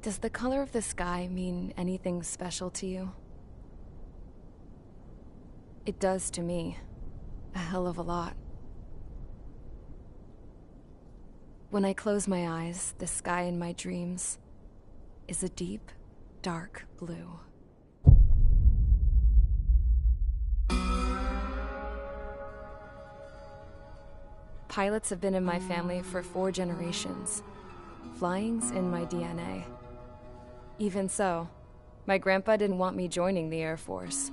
Does the color of the sky mean anything special to you? It does to me. A hell of a lot. When I close my eyes, the sky in my dreams is a deep, dark blue. Pilots have been in my family for 4 generations. Flying's in my DNA. Even so, my grandpa didn't want me joining the Air Force.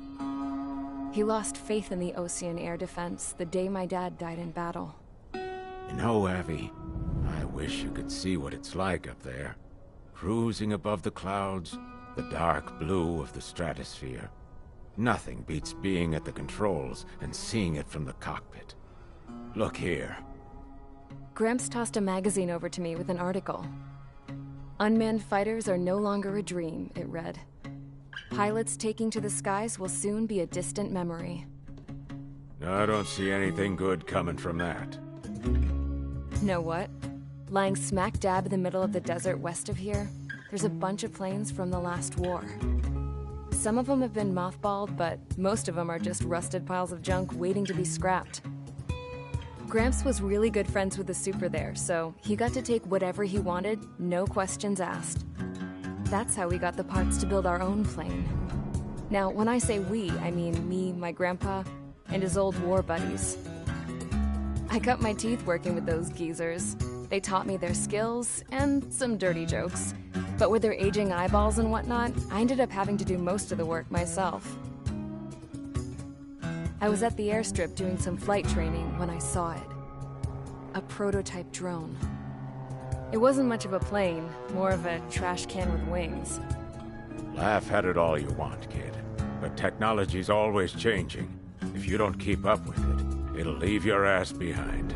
He lost faith in the Ocean Air Defense the day my dad died in battle. You know, Abby, I wish you could see what it's like up there. Cruising above the clouds, the dark blue of the stratosphere. Nothing beats being at the controls and seeing it from the cockpit. Look here. Gramps tossed a magazine over to me with an article. Unmanned fighters are no longer a dream, it read. Pilots taking to the skies will soon be a distant memory. I don't see anything good coming from that. Know what? Lying smack dab in the middle of the desert west of here, there's a bunch of planes from the last war. Some of them have been mothballed, but most of them are just rusted piles of junk waiting to be scrapped. Gramps was really good friends with the super there, so he got to take whatever he wanted, no questions asked. That's how we got the parts to build our own plane. Now, when I say we, I mean me, my grandpa, and his old war buddies. I cut my teeth working with those geezers. They taught me their skills, and some dirty jokes. But with their aging eyeballs and whatnot, I ended up having to do most of the work myself. I was at the airstrip doing some flight training when I saw it. A prototype drone. It wasn't much of a plane, more of a trash can with wings. Laugh at it all you want, kid. But technology's always changing. If you don't keep up with it, it'll leave your ass behind.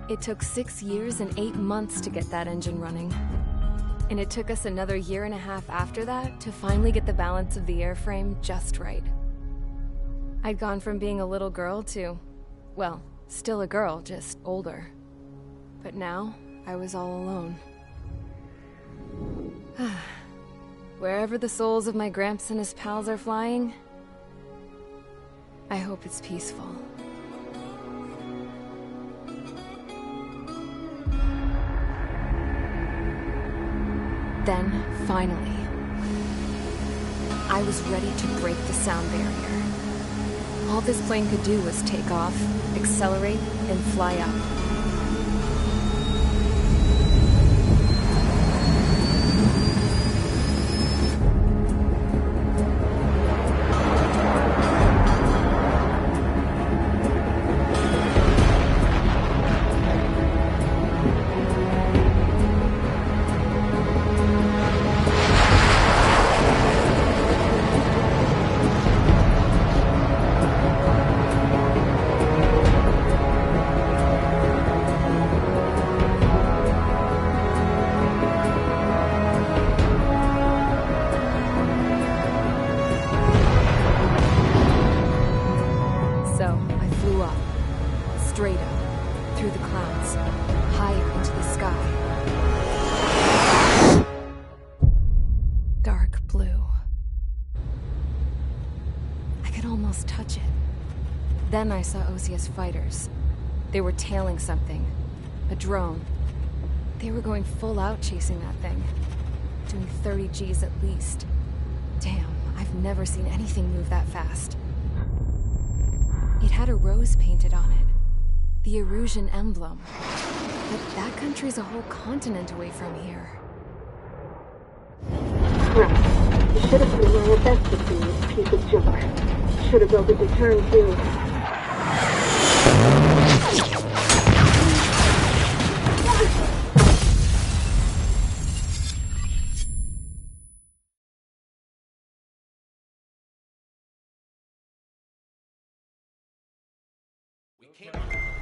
It took 6 years and 8 months to get that engine running. And it took us another 1.5 years after that to finally get the balance of the airframe just right. I'd gone from being a little girl to, well, still a girl, just older. But now, I was all alone. Wherever the souls of my Gramps and his pals are flying, I hope it's peaceful. Then, finally, I was ready to break the sound barrier. All this plane could do was take off, accelerate, and fly up. almost touch it. Then I saw Osia's fighters. They were tailing something. A drone. They were going full out chasing that thing. Doing 30 Gs at least. Damn, I've never seen anything move that fast. It had a rose painted on it. The Erusian emblem. But that country's a whole continent away from here. Right. You should have put in my best to see this piece of junk. Should have built a deterrent too.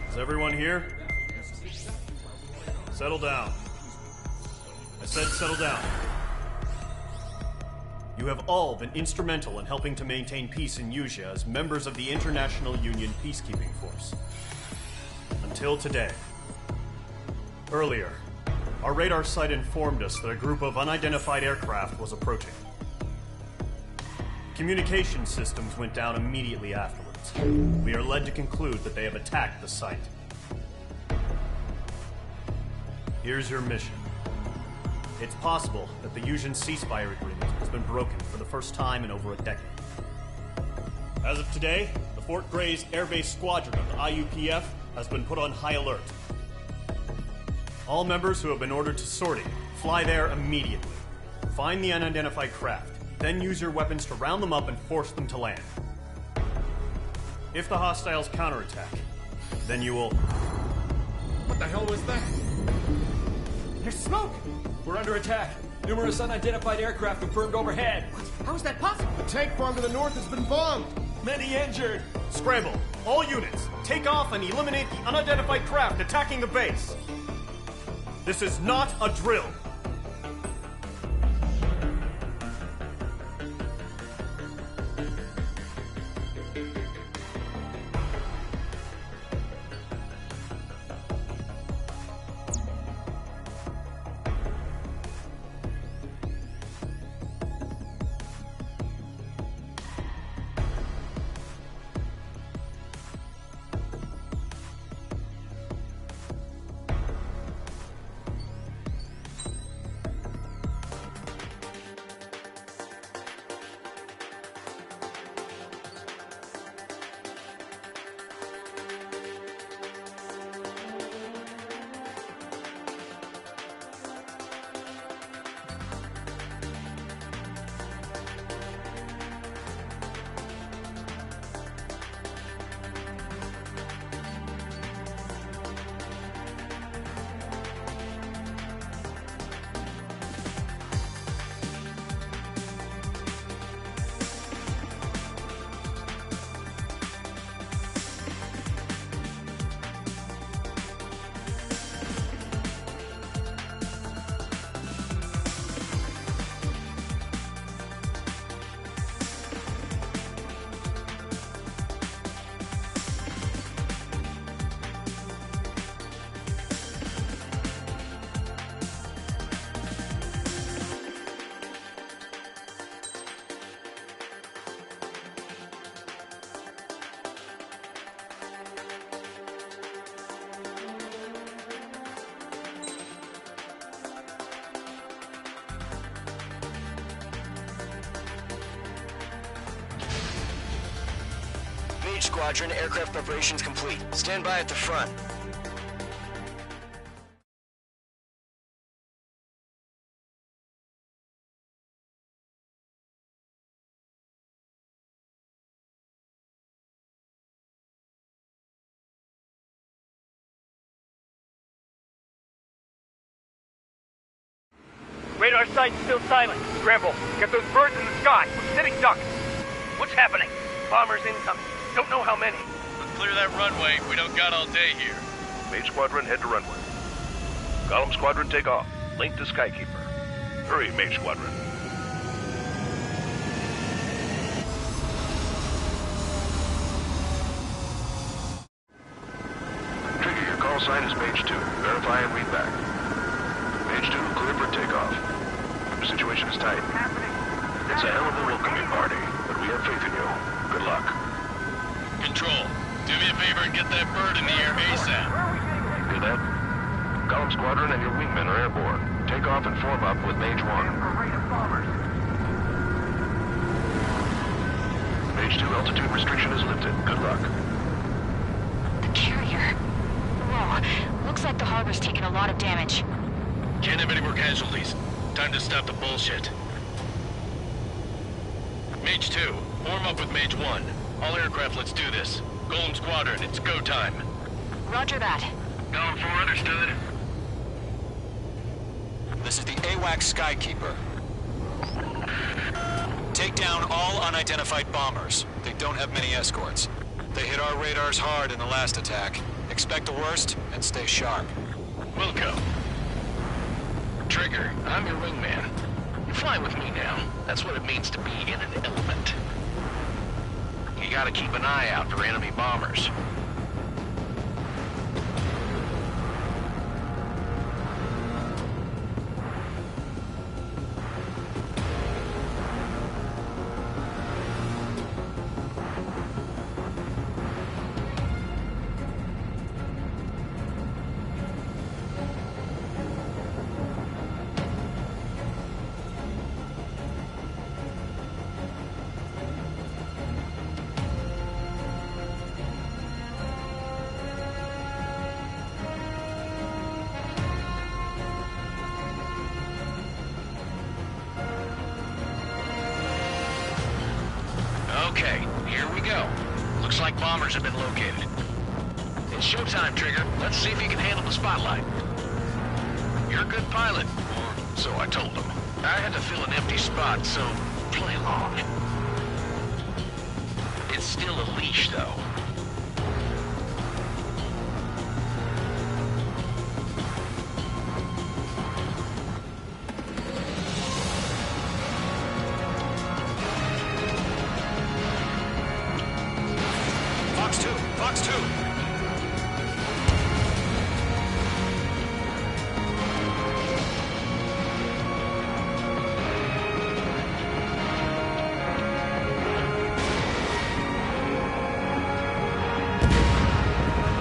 Is everyone here? Settle down. I said settle down. You have all been instrumental in helping to maintain peace in Yuzha as members of the International Union Peacekeeping Force. Until today. Earlier, our radar site informed us that a group of unidentified aircraft was approaching. Communication systems went down immediately afterwards. We are led to conclude that they have attacked the site. Here's your mission. It's possible that the Yuzhan ceasefire agreement has been broken for the first time in over a decade. As of today, the Fort Gray's airbase squadron of the IUPF has been put on high alert. All members who have been ordered to sortie, fly there immediately. Find the unidentified craft, then use your weapons to round them up and force them to land. If the hostiles counterattack, then you will... What the hell was that? There's smoke! We're under attack. Numerous unidentified aircraft confirmed overhead. How is that possible? The tank farm to the north has been bombed. Many injured. Scramble! All units, take off and eliminate the unidentified craft attacking the base. This is not a drill. Squadron, aircraft preparations complete. Stand by at the front. Radar site's still silent. Scramble. Get those birds in the sky. We're sitting ducks. What's happening? Bombers incoming. Don't know how many. We'll clear that runway. We don't got all day here. Mage Squadron, head to runway. Column Squadron, take off. Link to Skykeeper. Hurry, Mage Squadron. Trigger, your call sign is Mage 2. Verify and read back. Mage 2, clear for takeoff. The situation is tight. It's a hell of a welcoming party, but we have faith in you. Good luck. Control, do me a favor and get that bird in the air ASAP. Hear that? Column Squadron and your wingmen are airborne. Take off and form up with Mage 1. Mage 2, altitude restriction is lifted. Good luck. The carrier. Whoa. Looks like the harbor's taken a lot of damage. Can't have any more casualties. Time to stop the bullshit. Mage 2, form up with Mage 1. All aircraft, let's do this. Golem Squadron, it's go time. Roger that. Going for understood. This is the AWACS Skykeeper. Take down all unidentified bombers. They don't have many escorts. They hit our radars hard in the last attack. Expect the worst and stay sharp. Wilco. Trigger, I'm your wingman. You fly with me now. That's what it means to be in an element. You gotta keep an eye out for enemy bombers. Okay, here we go. Looks like bombers have been located. It's showtime, Trigger. Let's see if you can handle the spotlight. You're a good pilot, or so I told them. I had to fill an empty spot, so play along. It's still a leash, though. Fox 2!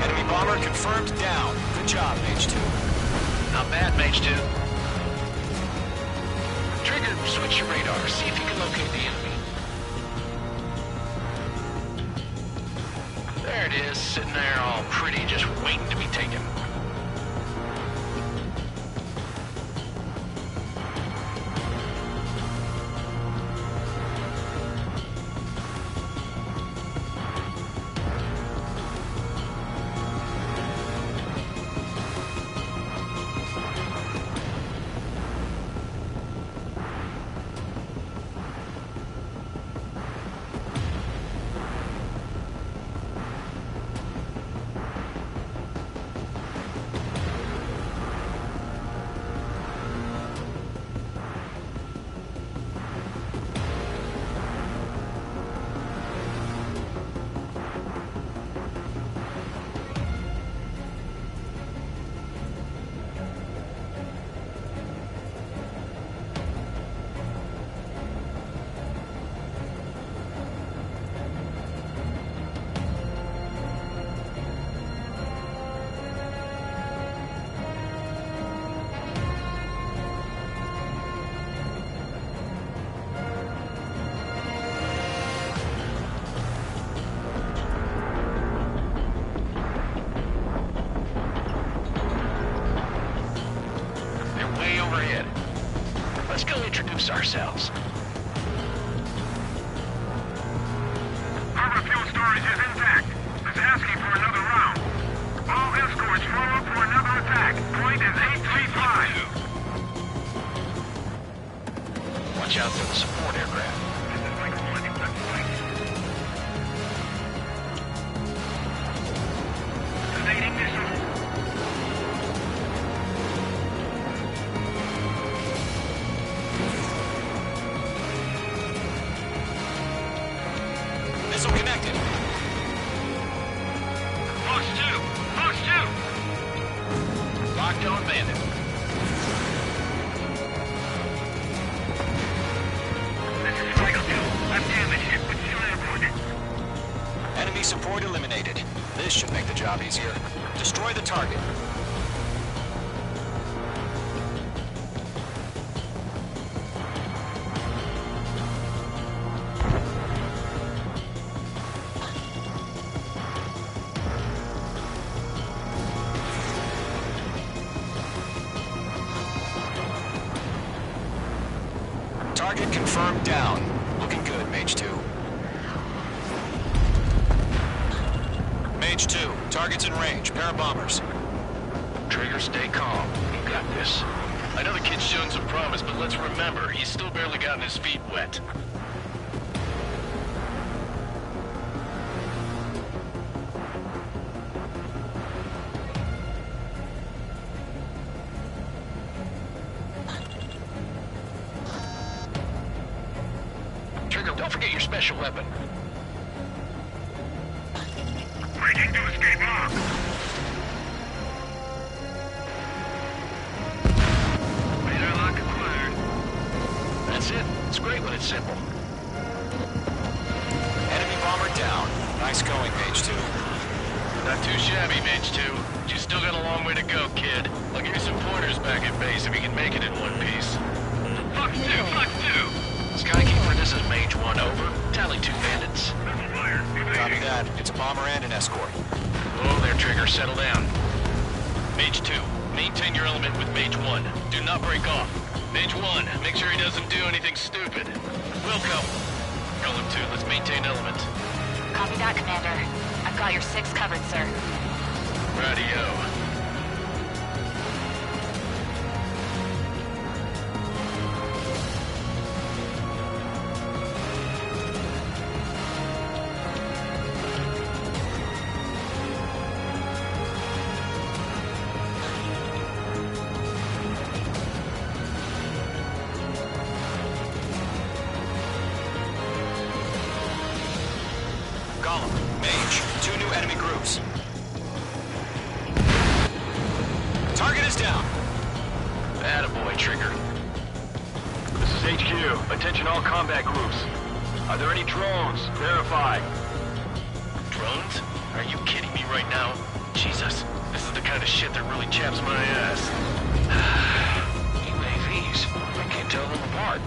Enemy bomber confirmed down. Good job, Mage 2. Not bad, Mage 2. Trigger, switch your radar. See if you can locate the enemy. There it is, sitting there all pretty, just waiting to be taken. Let's go introduce ourselves. Harbor fuel storage is intact. It's asking for another round. All escorts form up for another attack. Point is 835. Watch out for the support aircraft. Evading missile. Missile connected. Fox 2! Fox 2! Locked on bandit. This is Strike Asteroid eliminated. This should make the job easier. Destroy the target. Target confirmed down. Looking good, Mage 2. Mage 2, target's in range. Pair of bombers. Trigger, stay calm. You got this. I know the kid's shown some promise, but let's remember, he's still barely gotten his feet wet. Trigger, don't forget your special weapon. Breaking to escape arc. Radar lock acquired. That's it. It's great when it's simple. Enemy bomber down. Nice going, Mage 2. Not too shabby, Mage 2. But you still got a long way to go, kid. I'll give you some pointers back at base if you can make it in one piece. Fox 2, Fox 2. Skykeeper, this is Mage 1, over. Tally 2 bandits. Copy that. It's a bomber and an escort. Oh, there, Trigger. Settle down. Mage 2, maintain your element with Mage 1. Do not break off. Mage 1, make sure he doesn't do anything stupid. Wilco. Golem 2, let's maintain element. Copy that, Commander. I've got your 6 covered, sir. Radio. Golem, Mage, 2 new enemy groups. Target is down. Attaboy, Trigger. This is HQ. Attention all combat groups. Are there any drones? Verify. Drones? Are you kidding me right now? Jesus, this is the kind of shit that really chaps my ass. UAVs. I can't tell them apart.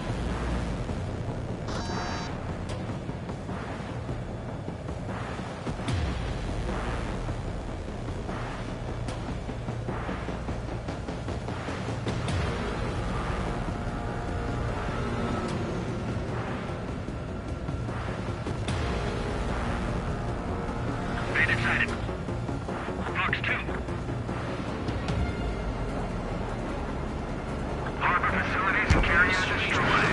Sighted. Fox 2. Harbor facilities and carriers destroyed.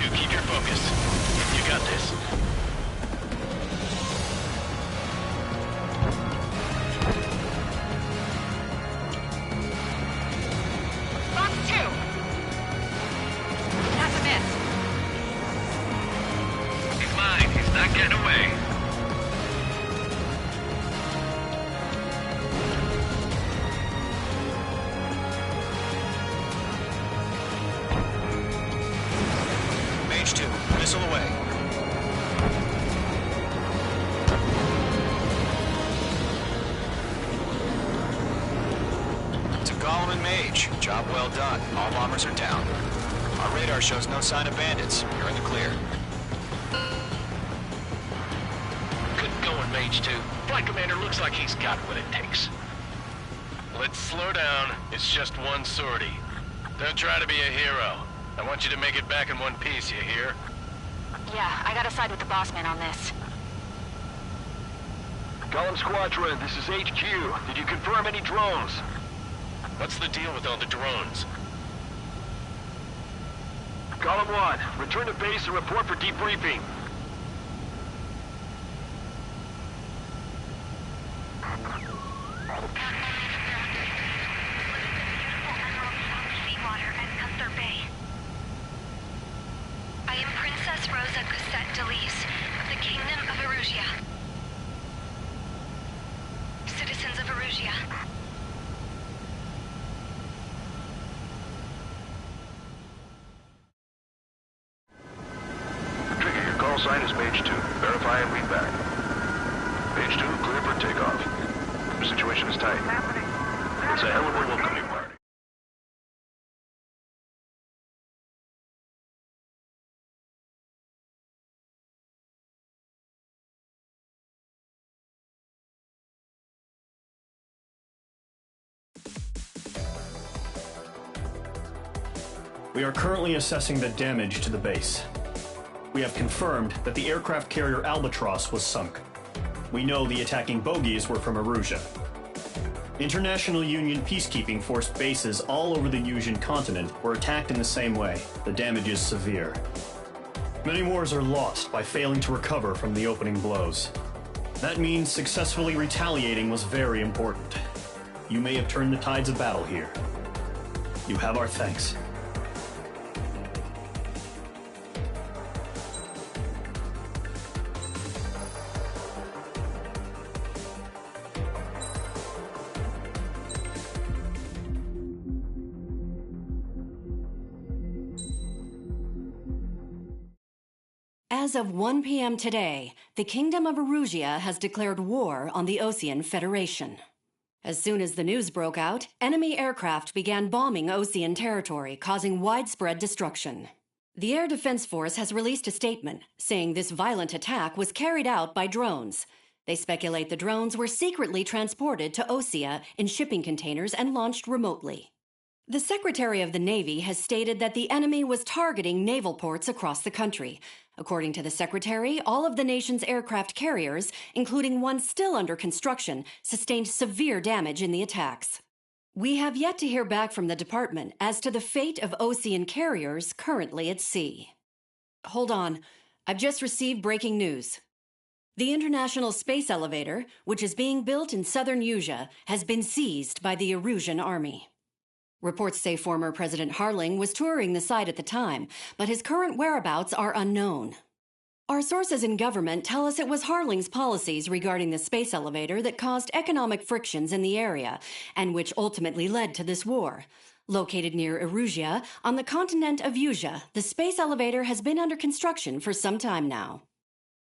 2, keep your focus. You got this. Box 2! That's a miss. He's mine. He's not getting away. Mage 2, missile away. To Golem and Mage, job well done. All bombers are down. Our radar shows no sign of bandits. You're in the clear. Good going, Mage 2. Flight Commander looks like he's got what it takes. Let's slow down. It's just one sortie. Don't try to be a hero. I want you to make it back in one piece, you hear? Yeah, I gotta side with the boss man on this. Golem Squadron, this is HQ. Did you confirm any drones? What's the deal with all the drones? Golem 1, return to base and report for debriefing. Seawater and Gunther Bay. I am Princess Rosa Gusette Delise of the Kingdom of Erusia. Citizens of Erusia. Trigger, your call sign is Mage 2. Verify and read back. Mage 2, clear for takeoff. The situation is tight. It's a hell of a welcoming party. We are currently assessing the damage to the base. We have confirmed that the aircraft carrier Albatross was sunk. We know the attacking bogies were from Erusia. International Union peacekeeping force bases all over the Yusian continent were attacked in the same way. The damage is severe. Many wars are lost by failing to recover from the opening blows. That means successfully retaliating was very important. You may have turned the tides of battle here. You have our thanks. As of 1 p.m. today, the Kingdom of Erusia has declared war on the Osean Federation. As soon as the news broke out, enemy aircraft began bombing Osean territory, causing widespread destruction. The Air Defense Force has released a statement saying this violent attack was carried out by drones. They speculate the drones were secretly transported to Osea in shipping containers and launched remotely. The Secretary of the Navy has stated that the enemy was targeting naval ports across the country. According to the Secretary, all of the nation's aircraft carriers, including one still under construction, sustained severe damage in the attacks. We have yet to hear back from the department as to the fate of Osean carriers currently at sea. Hold on. I've just received breaking news. The International Space Elevator, which is being built in southern Yusia, has been seized by the Erusian army. Reports say former President Harling was touring the site at the time, but his current whereabouts are unknown. Our sources in government tell us it was Harling's policies regarding the space elevator that caused economic frictions in the area, and which ultimately led to this war. Located near Erusia, on the continent of Yusia, the space elevator has been under construction for some time now.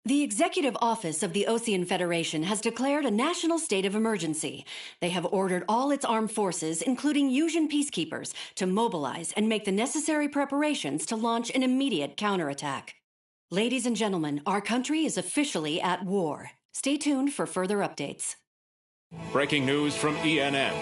The Executive Office of the Osean Federation has declared a national state of emergency. They have ordered all its armed forces, including Yusian peacekeepers, to mobilize and make the necessary preparations to launch an immediate counterattack. Ladies and gentlemen, our country is officially at war. Stay tuned for further updates. Breaking news from ENN.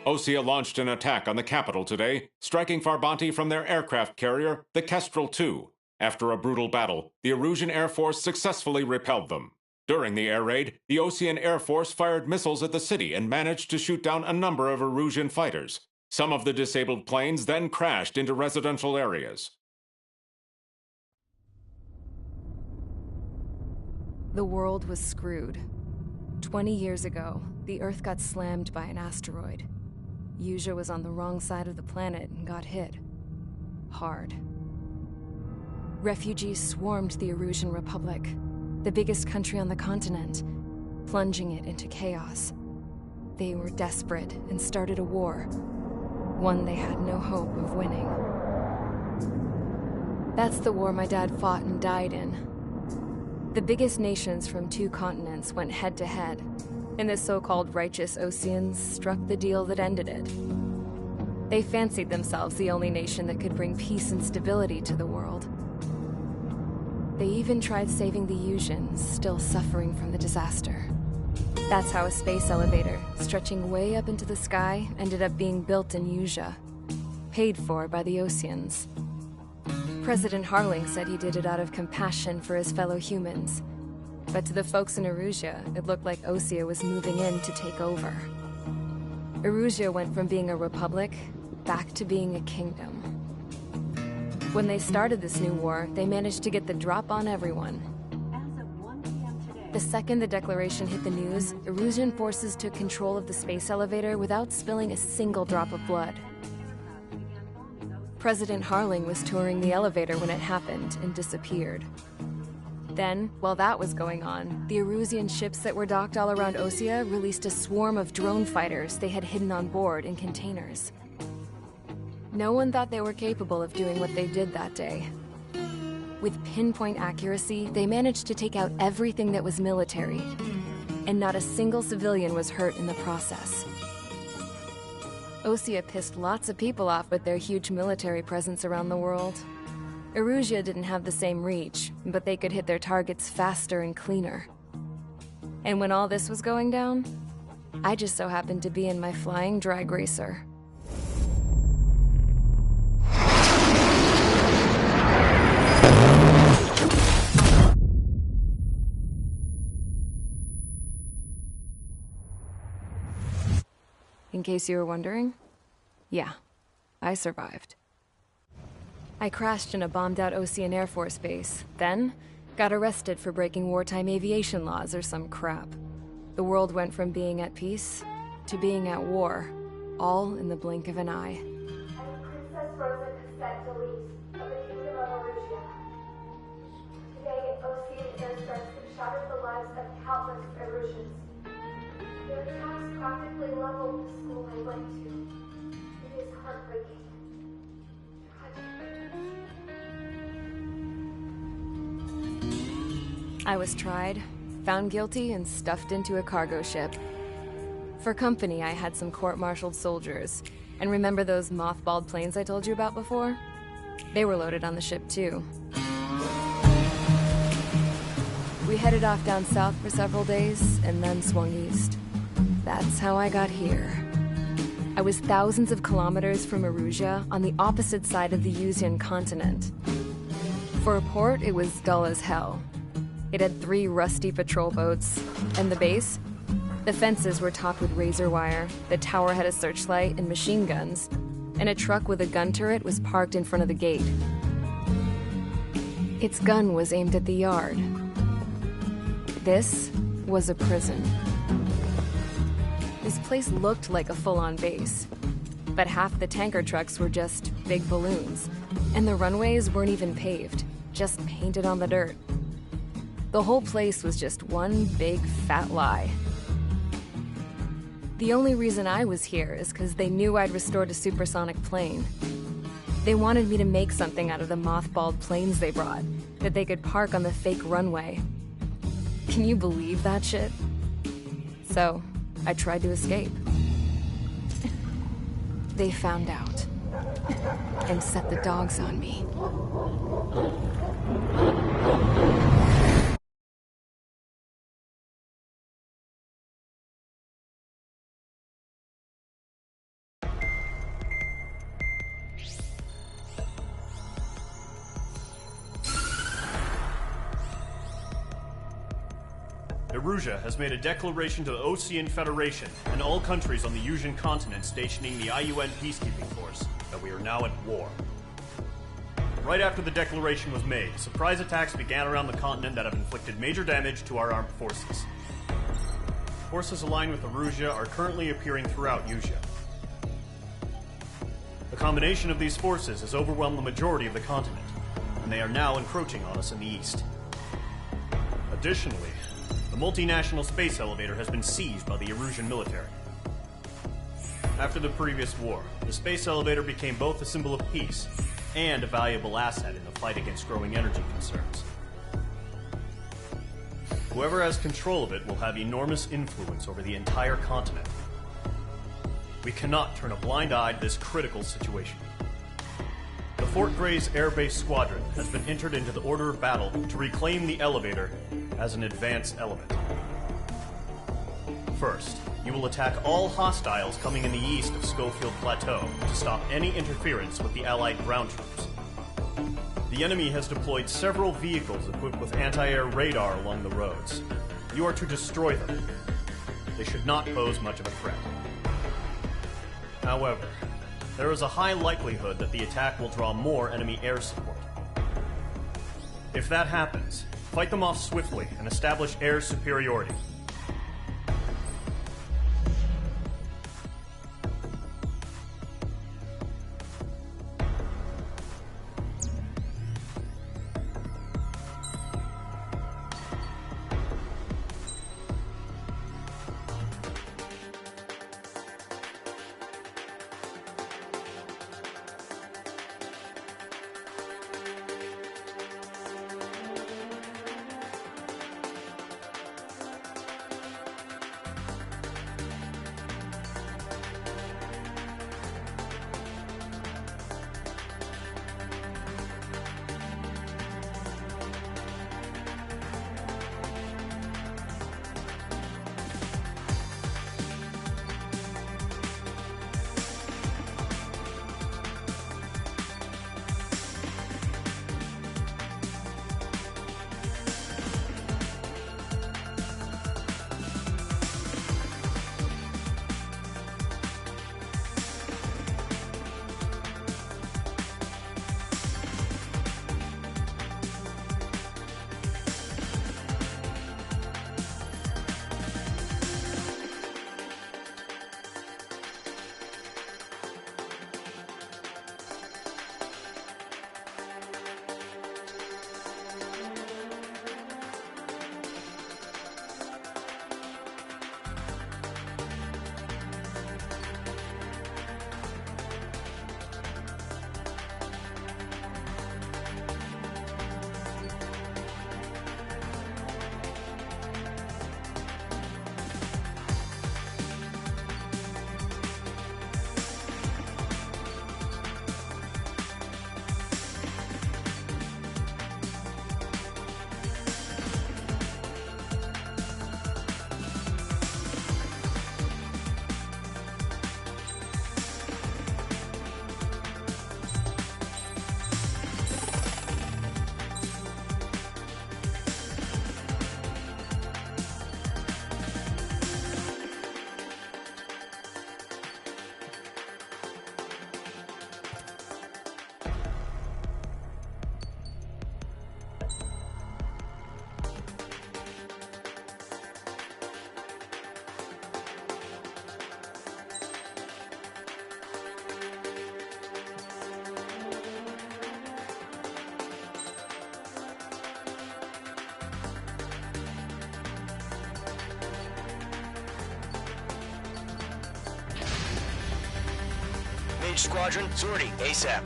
Osea launched an attack on the capital today, striking Farbanti from their aircraft carrier, the Kestrel II. After a brutal battle, the Erusian Air Force successfully repelled them. During the air raid, the Osean Air Force fired missiles at the city and managed to shoot down a number of Erusian fighters. Some of the disabled planes then crashed into residential areas. The world was screwed. 20 years ago, the Earth got slammed by an asteroid. Usha was on the wrong side of the planet and got hit. Hard. Refugees swarmed the Erusian Republic, the biggest country on the continent, plunging it into chaos. They were desperate and started a war, one they had no hope of winning. That's the war my dad fought and died in. The biggest nations from 2 continents went head-to-head, and the so-called righteous Oseans struck the deal that ended it. They fancied themselves the only nation that could bring peace and stability to the world. They even tried saving the Usians, still suffering from the disaster. That's how a space elevator, stretching way up into the sky, ended up being built in Usha, paid for by the Oseans. President Harling said he did it out of compassion for his fellow humans. But to the folks in Erusia, it looked like Osea was moving in to take over. Erusia went from being a republic back to being a kingdom. When they started this new war, they managed to get the drop on everyone. The second the declaration hit the news, Erusian forces took control of the space elevator without spilling a single drop of blood. President Harling was touring the elevator when it happened and disappeared. Then, while that was going on, the Erusian ships that were docked all around Osea released a swarm of drone fighters they had hidden on board in containers. No one thought they were capable of doing what they did that day. With pinpoint accuracy, they managed to take out everything that was military, and not a single civilian was hurt in the process. Osea pissed lots of people off with their huge military presence around the world. Erusia didn't have the same reach, but they could hit their targets faster and cleaner. And when all this was going down, I just so happened to be in my flying drag racer. In case you were wondering, yeah, I survived. I crashed in a bombed-out Osean Air Force base, then got arrested for breaking wartime aviation laws or some crap. The world went from being at peace to being at war, all in the blink of an eye. Princess Rosa Cassette Delete of the Kingdom of Erusia. Today, Osean airstrikes have shattered the lives of countless Erusians. Their attacks practically leveled the school I went to. It is heartbreaking. I was tried, found guilty, and stuffed into a cargo ship. For company, I had some court-martialed soldiers. And remember those mothballed planes I told you about before? They were loaded on the ship, too. We headed off down south for several days, and then swung east. That's how I got here. I was thousands of kilometers from Erusia, on the opposite side of the Usian continent. For a port, it was dull as hell. It had 3 rusty patrol boats, and the base? The fences were topped with razor wire, the tower had a searchlight and machine guns, and a truck with a gun turret was parked in front of the gate. Its gun was aimed at the yard. This was a prison. This place looked like a full-on base, but half the tanker trucks were just big balloons, and the runways weren't even paved, just painted on the dirt. The whole place was just one big fat lie. The only reason I was here is because they knew I'd restored a supersonic plane. They wanted me to make something out of the mothballed planes they brought, that they could park on the fake runway. Can you believe that shit? So, I tried to escape. They found out, and set the dogs on me. Erusia has made a declaration to the Osean Federation and all countries on the Usian continent stationing the IUN peacekeeping force that we are now at war. Right after the declaration was made, surprise attacks began around the continent that have inflicted major damage to our armed forces. Forces aligned with Erusia are currently appearing throughout Usea. The combination of these forces has overwhelmed the majority of the continent, and they are now encroaching on us in the east. Additionally, the multinational space elevator has been seized by the Erusian military. After the previous war, the space elevator became both a symbol of peace and a valuable asset in the fight against growing energy concerns. Whoever has control of it will have enormous influence over the entire continent. We cannot turn a blind eye to this critical situation. The Fort Gray's Air Base Squadron has been entered into the order of battle to reclaim the elevator as an advance element. First, you will attack all hostiles coming in the east of Schofield Plateau to stop any interference with the Allied ground troops. The enemy has deployed several vehicles equipped with anti-air radar along the roads. You are to destroy them. They should not pose much of a threat. However, there is a high likelihood that the attack will draw more enemy air support. If that happens, fight them off swiftly and establish air superiority. Mage Squadron, sortie, ASAP.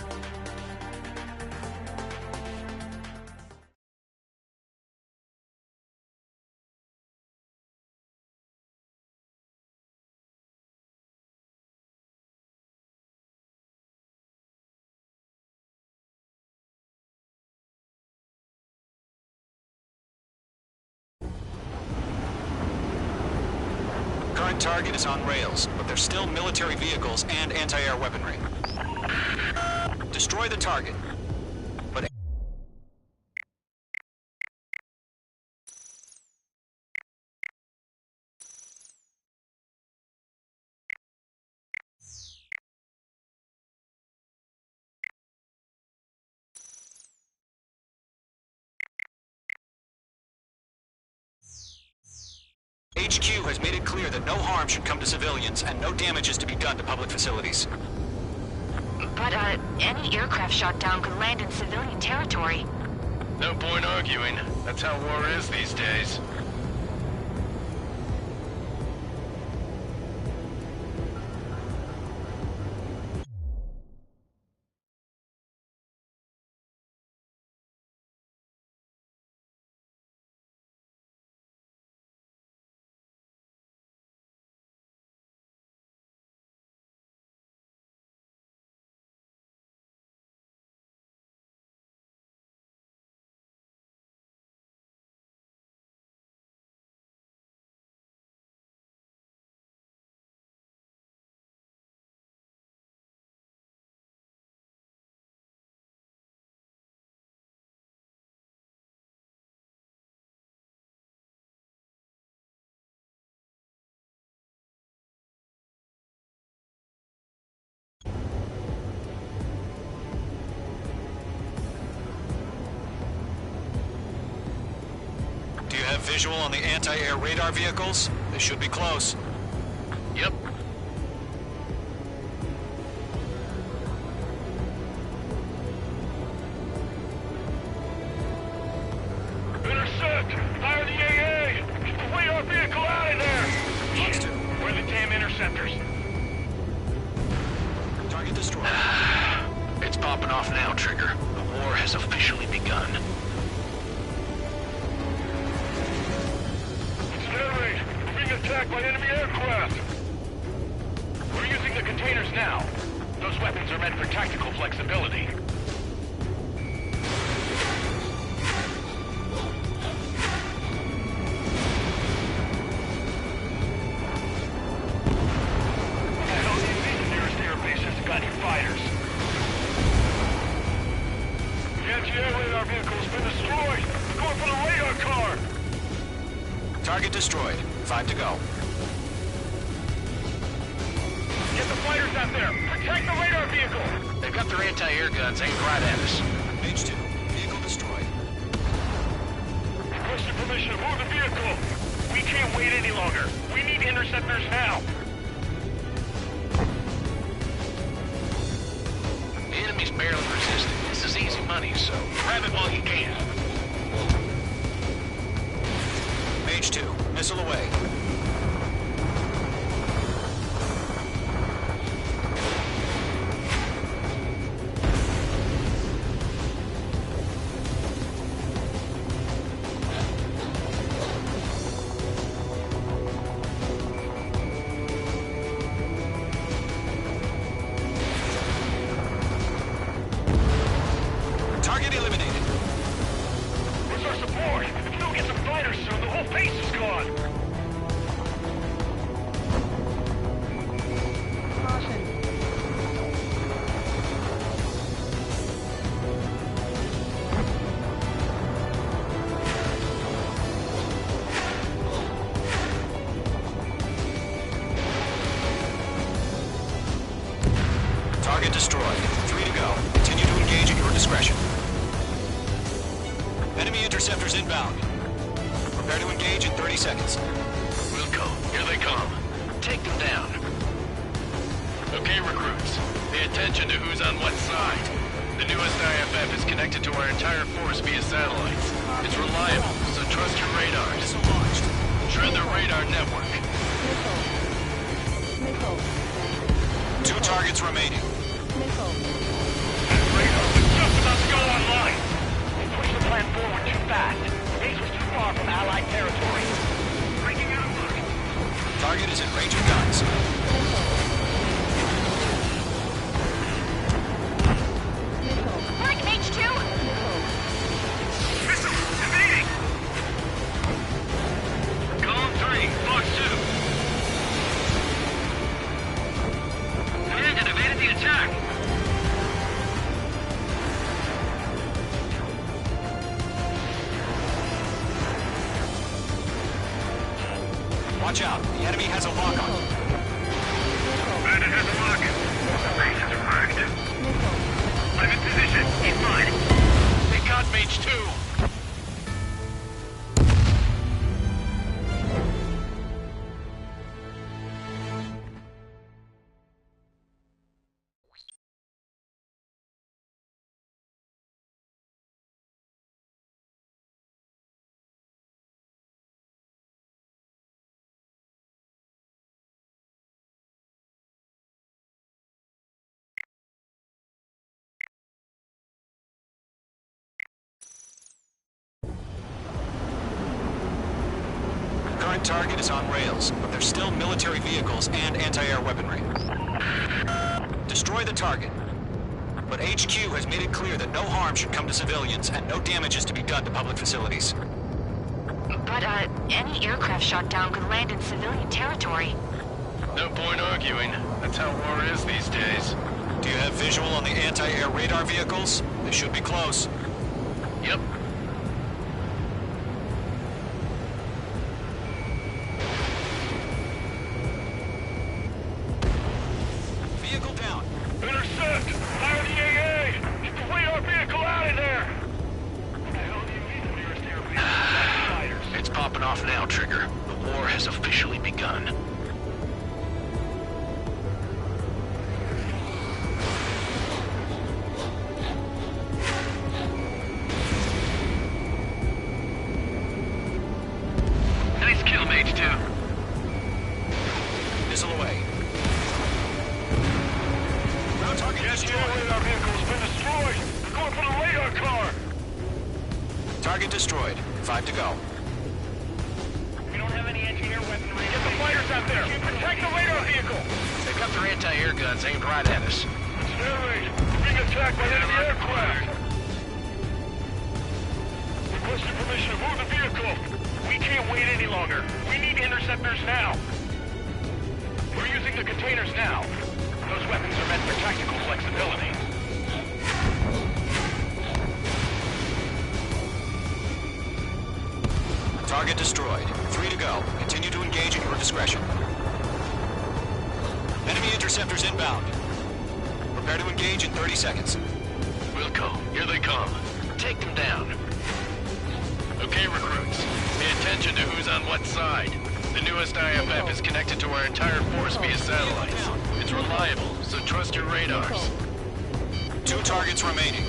Current target is on rails, but there's still military vehicles and anti-air weaponry. Destroy the target. But HQ has made it clear that no harm should come to civilians and no damage is to be done to public facilities. But, any aircraft shot down could land in civilian territory. No point arguing. That's how war is these days. Do you have visual on the anti-air radar vehicles? They should be close. Yep. Intercept! Fire the AA! Get the radar vehicle out of there! Shit. Where are the damn interceptors? Target destroyed. It's popping off now, Trigger. The war has officially begun. Generate! We're being attacked by enemy aircraft! We're using the containers now. Those weapons are meant for tactical flexibility. I don't think the nearest airbase has got any fighters. The anti-air radar vehicle has been destroyed! We're going for the radar car! Target destroyed. 5 to go. Get the fighters out there! Protect the radar vehicle! They've got their anti-air guns aimed right at us. H2. Vehicle destroyed. Requested permission to move the vehicle! We can't wait any longer. We need interceptors now! The enemy's barely resisting. This is easy money, so grab it while you can. H2. Missile away. Target eliminated. Where's our support? If we don't get some fighters soon, the whole base is gone! Target destroyed. 3 to go. Continue to engage at your discretion. Enemy interceptors inbound. Prepare to engage in 30 seconds. Wilco, here they come. Take them down. Okay, recruits. Pay attention to who's on what side. The newest IFF is connected to our entire force via satellites. It's reliable, so trust your radars. Missile launched. Shred the radar network. 2 targets remaining. Radar is just about to go online! We pushed the plan forward too fast. The base was too far from Allied territory. Breaking out of line. Target is in range of guns. Like H2? Missile! Evading! Column 3, Fox 2. Command and evaded the attack! Watch out. The enemy has a lock-on. Bandit has a lock. The base is wrecked. I'm in position. Keep mine. They got Mage 2. Current target is on rails, but there's still military vehicles and anti-air weaponry. Destroy the target. But HQ has made it clear that no harm should come to civilians and no damage is to be done to public facilities. But, any aircraft shot down could land in civilian territory. No point arguing. That's how war is these days. Do you have visual on the anti-air radar vehicles? They should be close. Yep. Vehicle down. Intercept! Fire the AA! Get the radar vehicle out of there! What the hell do you mean the nearest air vehicle? It's popping off now, Trigger. The war has officially begun. Nice kill, Mage 2. Missile away. Ground target destroyed. Radar vehicle's been destroyed! They're going for the radar car! Target destroyed. 5 to go. We don't have any anti-air weaponry. Get the fighters out there! Protect the radar vehicle! They've got their anti-air guns aimed right at us. Air raid! We're being attacked by enemy aircraft! Requesting permission to move the vehicle! We can't wait any longer. We need interceptors now. We're using the containers now. Those weapons are meant for tactical flexibility. Target destroyed. 3 to go. Continue to engage at your discretion. Enemy interceptors inbound. Prepare to engage in 30 seconds. Wilco, here they come. Take them down. Okay, recruits. Pay attention to who's on what side. The newest IFF is connected to our entire force via satellites. It's reliable, so trust your radars. 2 targets remaining.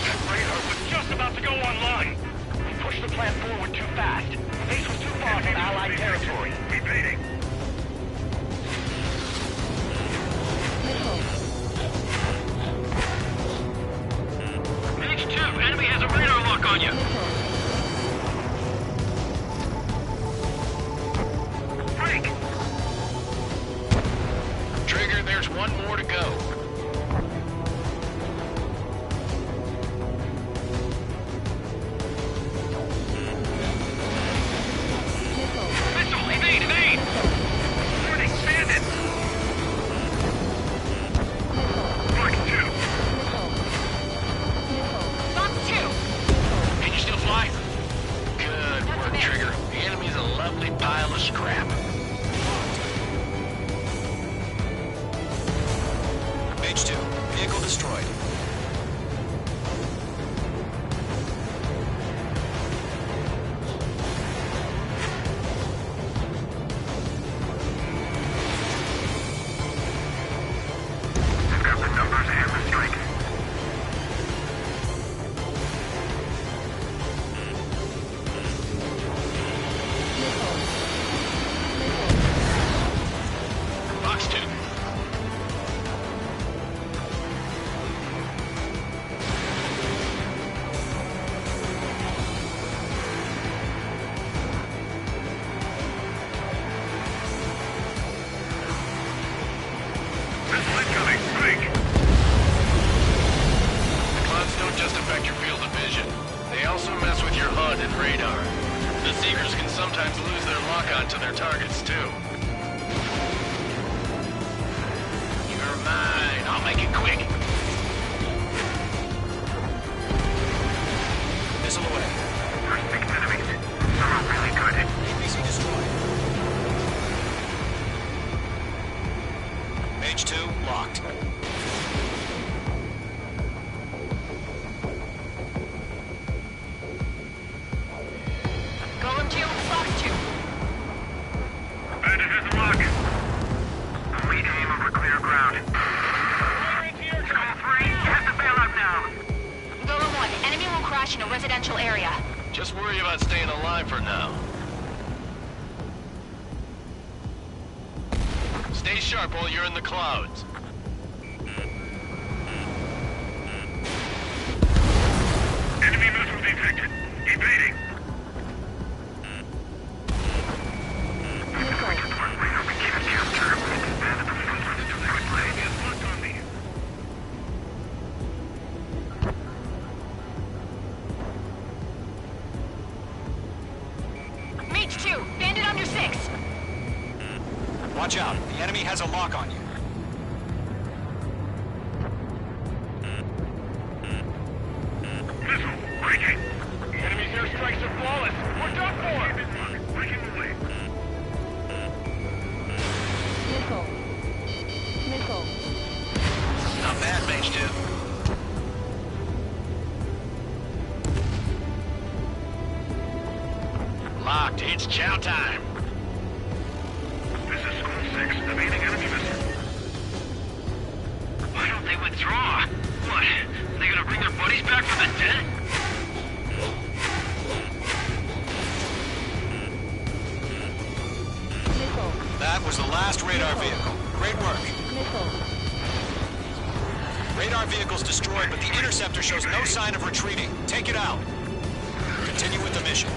That radar was just about to go online. We pushed the plan forward too fast. The base was too far from Allied territory. Repeating. Mage 2, enemy has a radar lock on you. Break! Trigger, there's one more to go. Missile, evade, evade! Warning, bandits! Mark 2. Box 2! Can you still fly? Good work, Trigger. The enemy's a lovely pile of scrap. Mage 2. Vehicle destroyed. I've got the numbers and the strike. Box 2. Missile incoming, break! The clouds don't just affect your field of vision. They also mess with your HUD and radar. The Seekers can sometimes lose their lock-on to their targets, too. You're mine. I'll make it quick. Missile away. First 6 enemies. Some are really good. APC destroyed. Mage 2 locked. Golem 2, Box 2. Bandit has a lock. Lead aim over clear ground. Skull 3, you have to bail out now. Golem 1, enemy will crash in a residential area. Just worry about staying alive for now. Stay sharp while you're in the clouds. Enemy missile detected. Evading. Phoenix! Watch out. The enemy has a lock on you. Missile, breaking! The enemy's airstrikes are flawless! We're done for! Breaking away. Missile. Missile. Not bad, Mage 2. Locked. It's chow time. This is School 6, evading enemy missile. Why don't they withdraw? What? Are they gonna bring their buddies back from the dead? Missile. That was the last radar vehicle. Great work. Missile. Radar vehicle's destroyed, but the interceptor shows no sign of retreating. Take it out. Continue with the mission.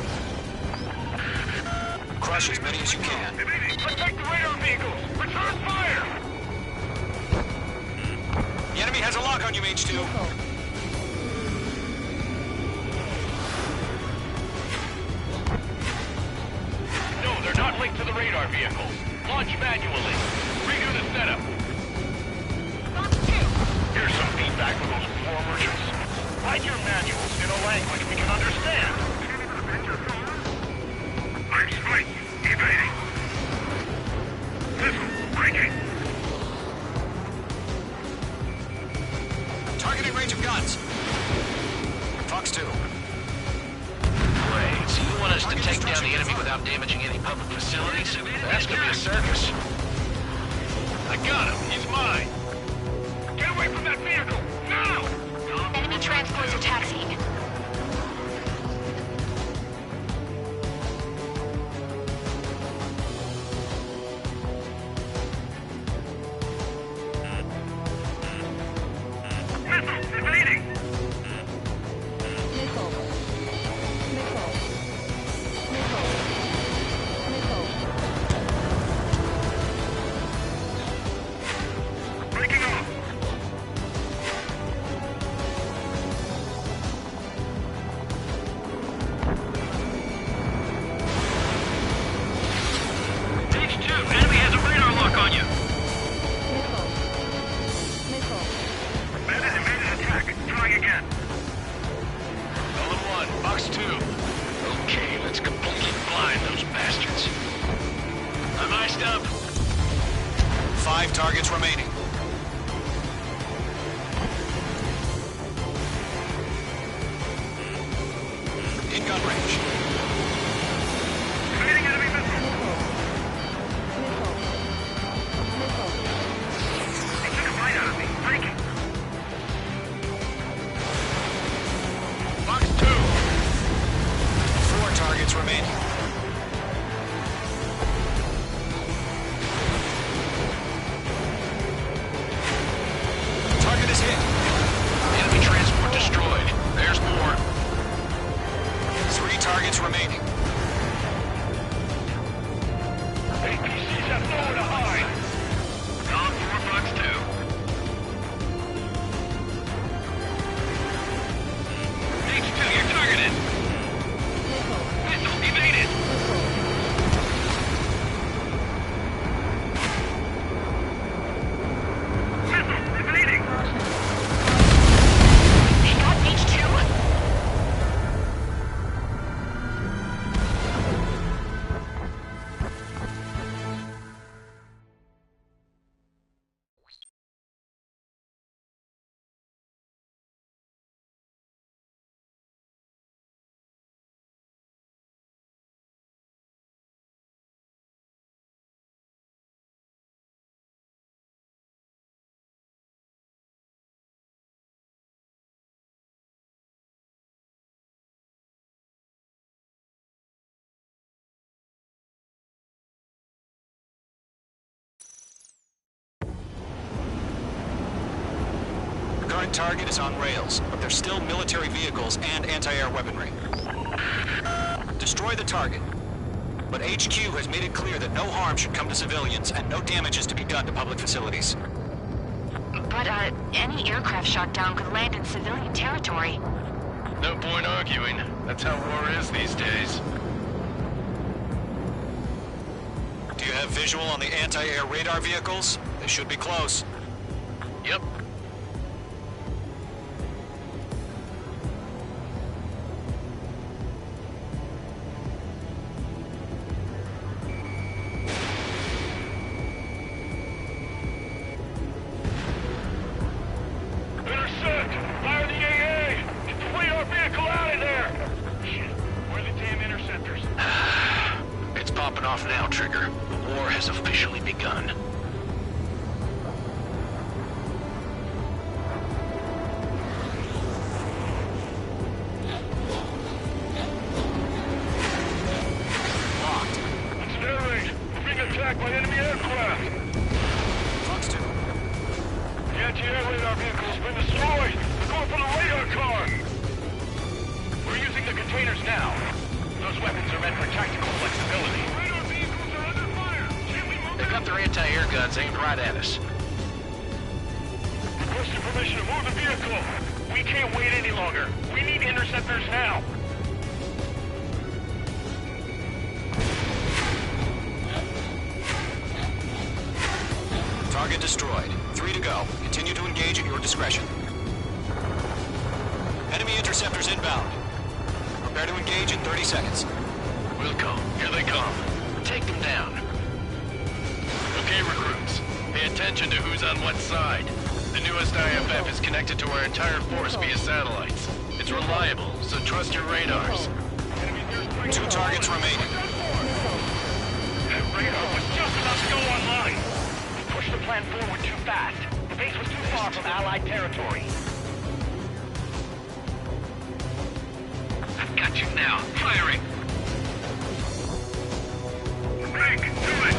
Crush as many as you can. Protect the radar vehicles! Return fire! The enemy has a lock on you, Mage 2. Missile. No, they're not linked to the radar vehicles. Launch manually. Redo the setup. Here's some feedback for those floor merchants. Write your manuals in a language we can understand. I'm Spike. Evading. Missile. Breaking. Targeting range of guns. Fox 2. Great. So you want us to take down the enemy without damaging any public facilities? That's gonna be a circus. I got him. He's mine. Get away from that vehicle. Now! Enemy transports are taxiing. Missile. Evading. Missile. Missile. Missile. Missile. Breaking off. Stage 2, enemy has a radar lock on you. Missile. Missile. Bandit invaded attack. Trying again. Element 1, Box 2. Okay, let's completely blind those bastards. I'm iced up. 5 targets remaining. In gun range. Evading enemy missile. Missile. Missile. They took a bite out of me. Breaking. Box 2. 4 targets remaining. Target is hit. Enemy transport destroyed. There's more. 3 targets remaining. APCs have nowhere to hide. Column 4, Box 2. Stage 2, you're targeted. Missile evaded. Missile. Evading. They got H2? Current target is on rails, but there's still military vehicles and anti-air weaponry. Destroy the target. But HQ has made it clear that no harm should come to civilians and no damage is to be done to public facilities. But, any aircraft shot down could land in civilian territory. No point arguing. That's how war is these days. have visual on the anti-air radar vehicles. They should be close. Yep. Intercept! Fire the AA! Get the radar vehicle out of there! Shit, where are the damn interceptors? It's popping off now, Trigger. The war has officially begun. Locked. It's an air raid. We're being attacked by enemy aircraft. Fox 2. The anti-air radar vehicle's been destroyed. They're going for the radar car. We're using the containers now. Those weapons are meant for tactical flexibility. Radar vehicles are under fire. Can't we move They've got their anti-air guns aimed right at us. Requesting permission to move the vehicle. We can't wait any longer. We need interceptors now. Target destroyed. 3 to go. Continue to engage at your discretion. Enemy interceptors inbound. Prepare to engage in 30 seconds. Wilco, here they come. Take them down. Okay, recruits. Pay attention to who's on what side. The newest IFF is connected to our entire force via satellites. It's reliable, so trust your radars. 2 targets remaining. That radar was just about to go online. We pushed the plan forward too fast. The base was too far from Allied territory. I've got you now. Firing! Break! Do it!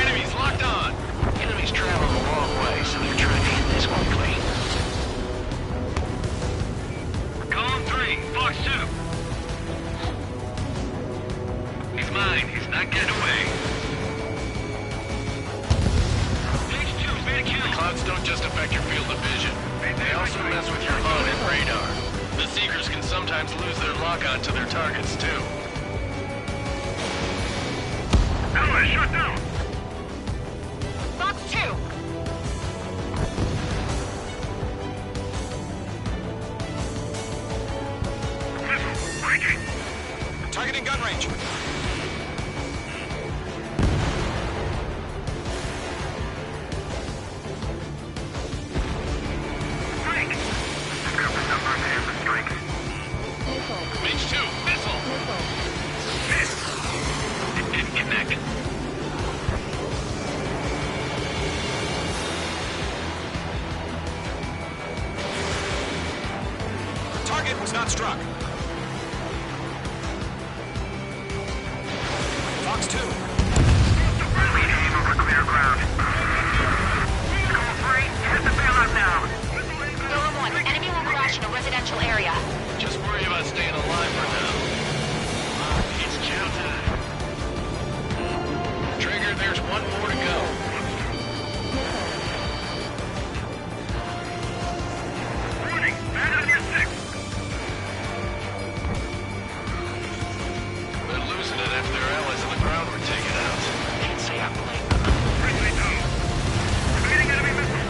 Enemies locked on! Enemies travel the long way, so they're trying to hit this quickly. Column 3, Fox 2. He's mine. He's not getting away. Page 2's made a kill. The clouds don't just affect your field of vision. They also mess with your HUD and radar. The Seekers can sometimes lose their lock-on to their targets, too. Ally, shut down! Fox 2! Missile, breaking! Targeting gun range. Break! I've got the number and the strike. Mage 2, missile! Miss! It didn't connect. Target was not struck. Fox 2. We aim over clear ground. Column 3, hit the bailout now. Column 1, enemy will crash in a residential area. Just worry about staying alive for now. It's chow time. Trigger, there's one more to go. Warning, man on your 6. They're losing it after their allies on the ground were taken out. Can't say I blame them. Friendly down. Evading enemy missile.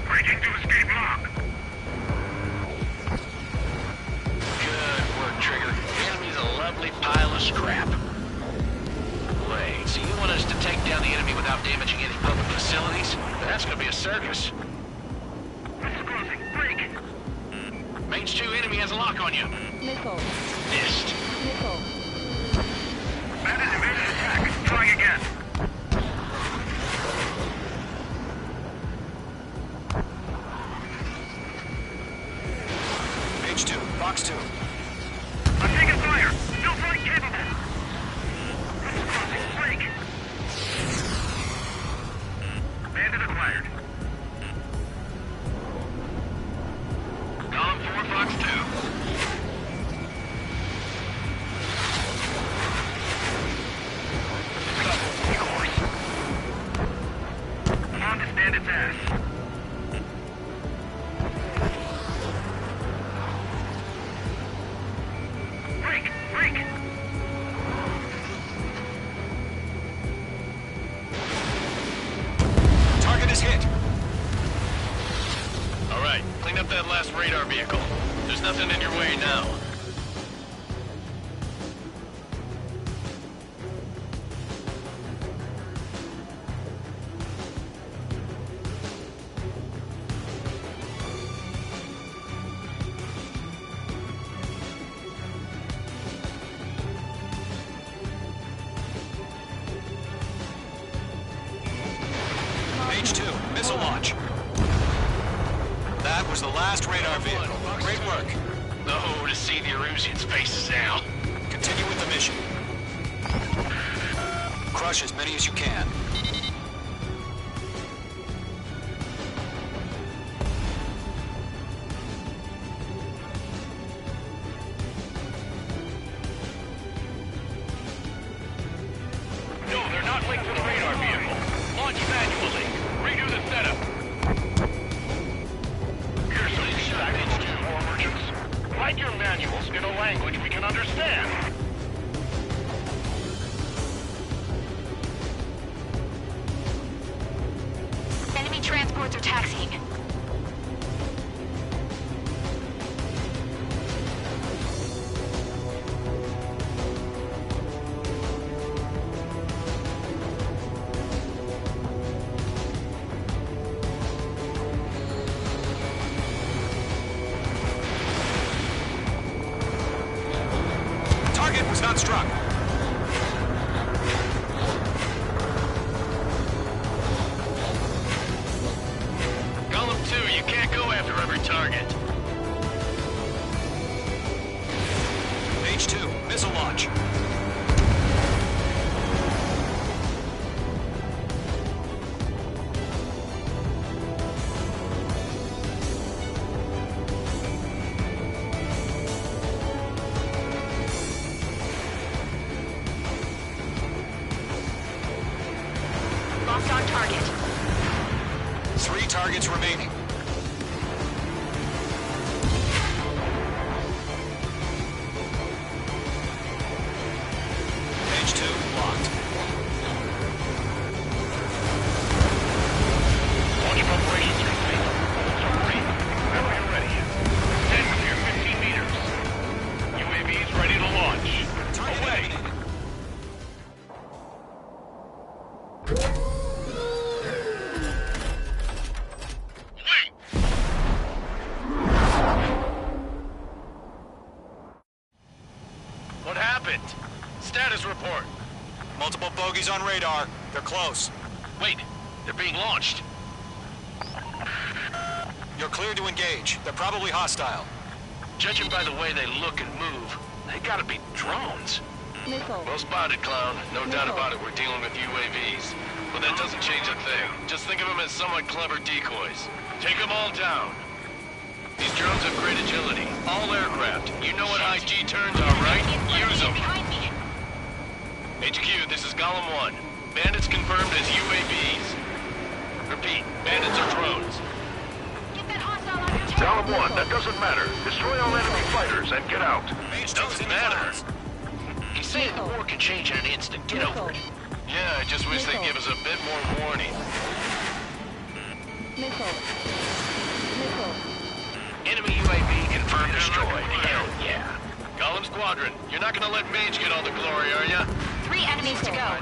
Breaking to escape lock. Good work, Trigger. The enemy's a lovely pile of scrap. Wait, so you want us to take down the enemy without damaging any public facilities? That's gonna be a circus. Missile crossing. Break. Mage 2 enemy has a lock on you. Missed. Bandit evaded attack. Trying again. Page 2. Fox 2. I'm taking fire. Still flight capable. Missile crossing. Break. Bandit acquired. Column 4, Fox 2. last radar vehicle. There's nothing in your way now. H2, missile launch. That was the last radar vehicle. Great work. Oh, to see the Erusians' faces now. Continue with the mission. Crush as many as you can. No, they're not linked to the radar vehicle. Launch manually. Redo the setup. Here's some feedback from the war merchants. Write your manuals in a language we can understand. Enemy transports are taxiing. Target was not struck. Golem 2, you can't go after every target. H2, missile launch. Locked on target. 3 targets remaining. H2 locked. Launch preparations complete. Three. Whenever you're ready. Stand clear 15 meters. UAVs ready to launch. Away. What happened? Status report. Multiple bogies on radar. They're close. Wait, they're being launched. You're clear to engage. They're probably hostile. Judging by the way they look and move, they gotta be drones. Well spotted, Clown. No doubt about it, we're dealing with UAVs. But that doesn't change a thing. Just think of them as somewhat clever decoys. Take them all down. These drones have great agility. All aircraft. You know what high G turns are, right? Use them. HQ, this is Golem 1. Bandits confirmed as UAVs. Repeat, bandits are drones. Golem 1, that doesn't matter. Destroy all enemy fighters and get out. Doesn't matter. He's saying the war can change in an instant. Get over it. Yeah, I just wish they'd give us a bit more warning. Enemy UAV confirmed destroyed. Hell yeah. Golem Squadron, you're not gonna let Mage get all the glory, are ya? 3 enemies to go.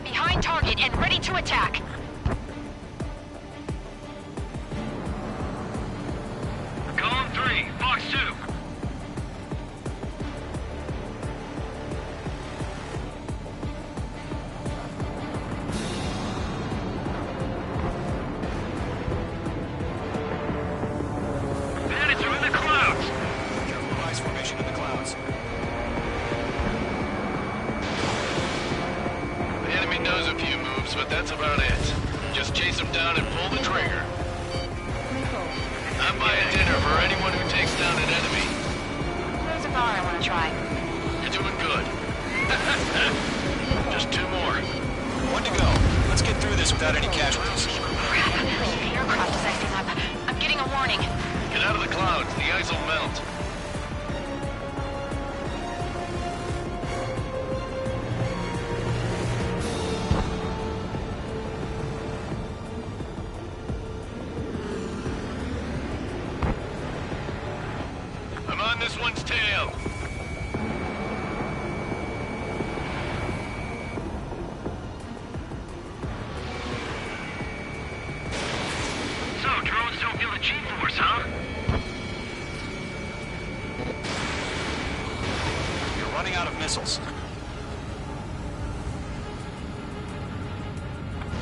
Behind target and ready to attack. Golem 3, Fox 2. Bandits are in the clouds. Careful, ice formation in the clouds. The enemy knows a few moves, but that's about it. Just chase them down and pull the trigger. I'm buying dinner for anyone who takes down an enemy. There's a bar I want to try. You're doing good. Just 2 more. 1 to go. Let's get through this without any casualties. Crap. The aircraft is icing up. I'm getting a warning. Get out of the clouds. The ice will melt. this one's tail. So, drones don't feel the G-force, huh? You're running out of missiles.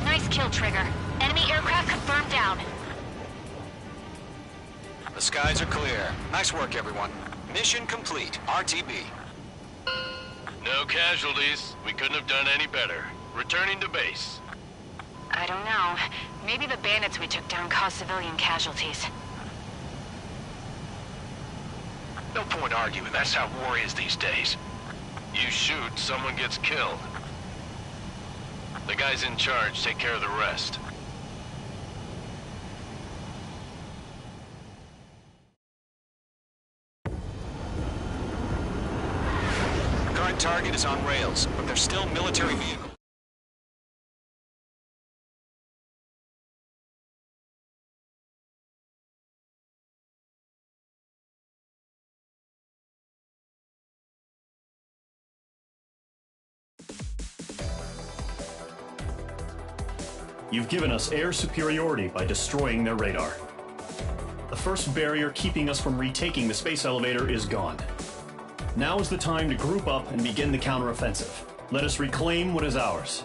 Nice kill, Trigger. Enemy aircraft confirmed down. The skies are clear. Nice work, everyone. Mission complete. RTB. No casualties. We couldn't have done any better. Returning to base. I don't know. Maybe the bandits we took down caused civilian casualties. No point arguing. That's how war is these days. You shoot, someone gets killed. The guys in charge take care of the rest. Current target is on rails, but there's still military vehicles. You've given us air superiority by destroying their radar. The first barrier keeping us from retaking the space elevator is gone. Now is the time to group up and begin the counteroffensive. Let us reclaim what is ours.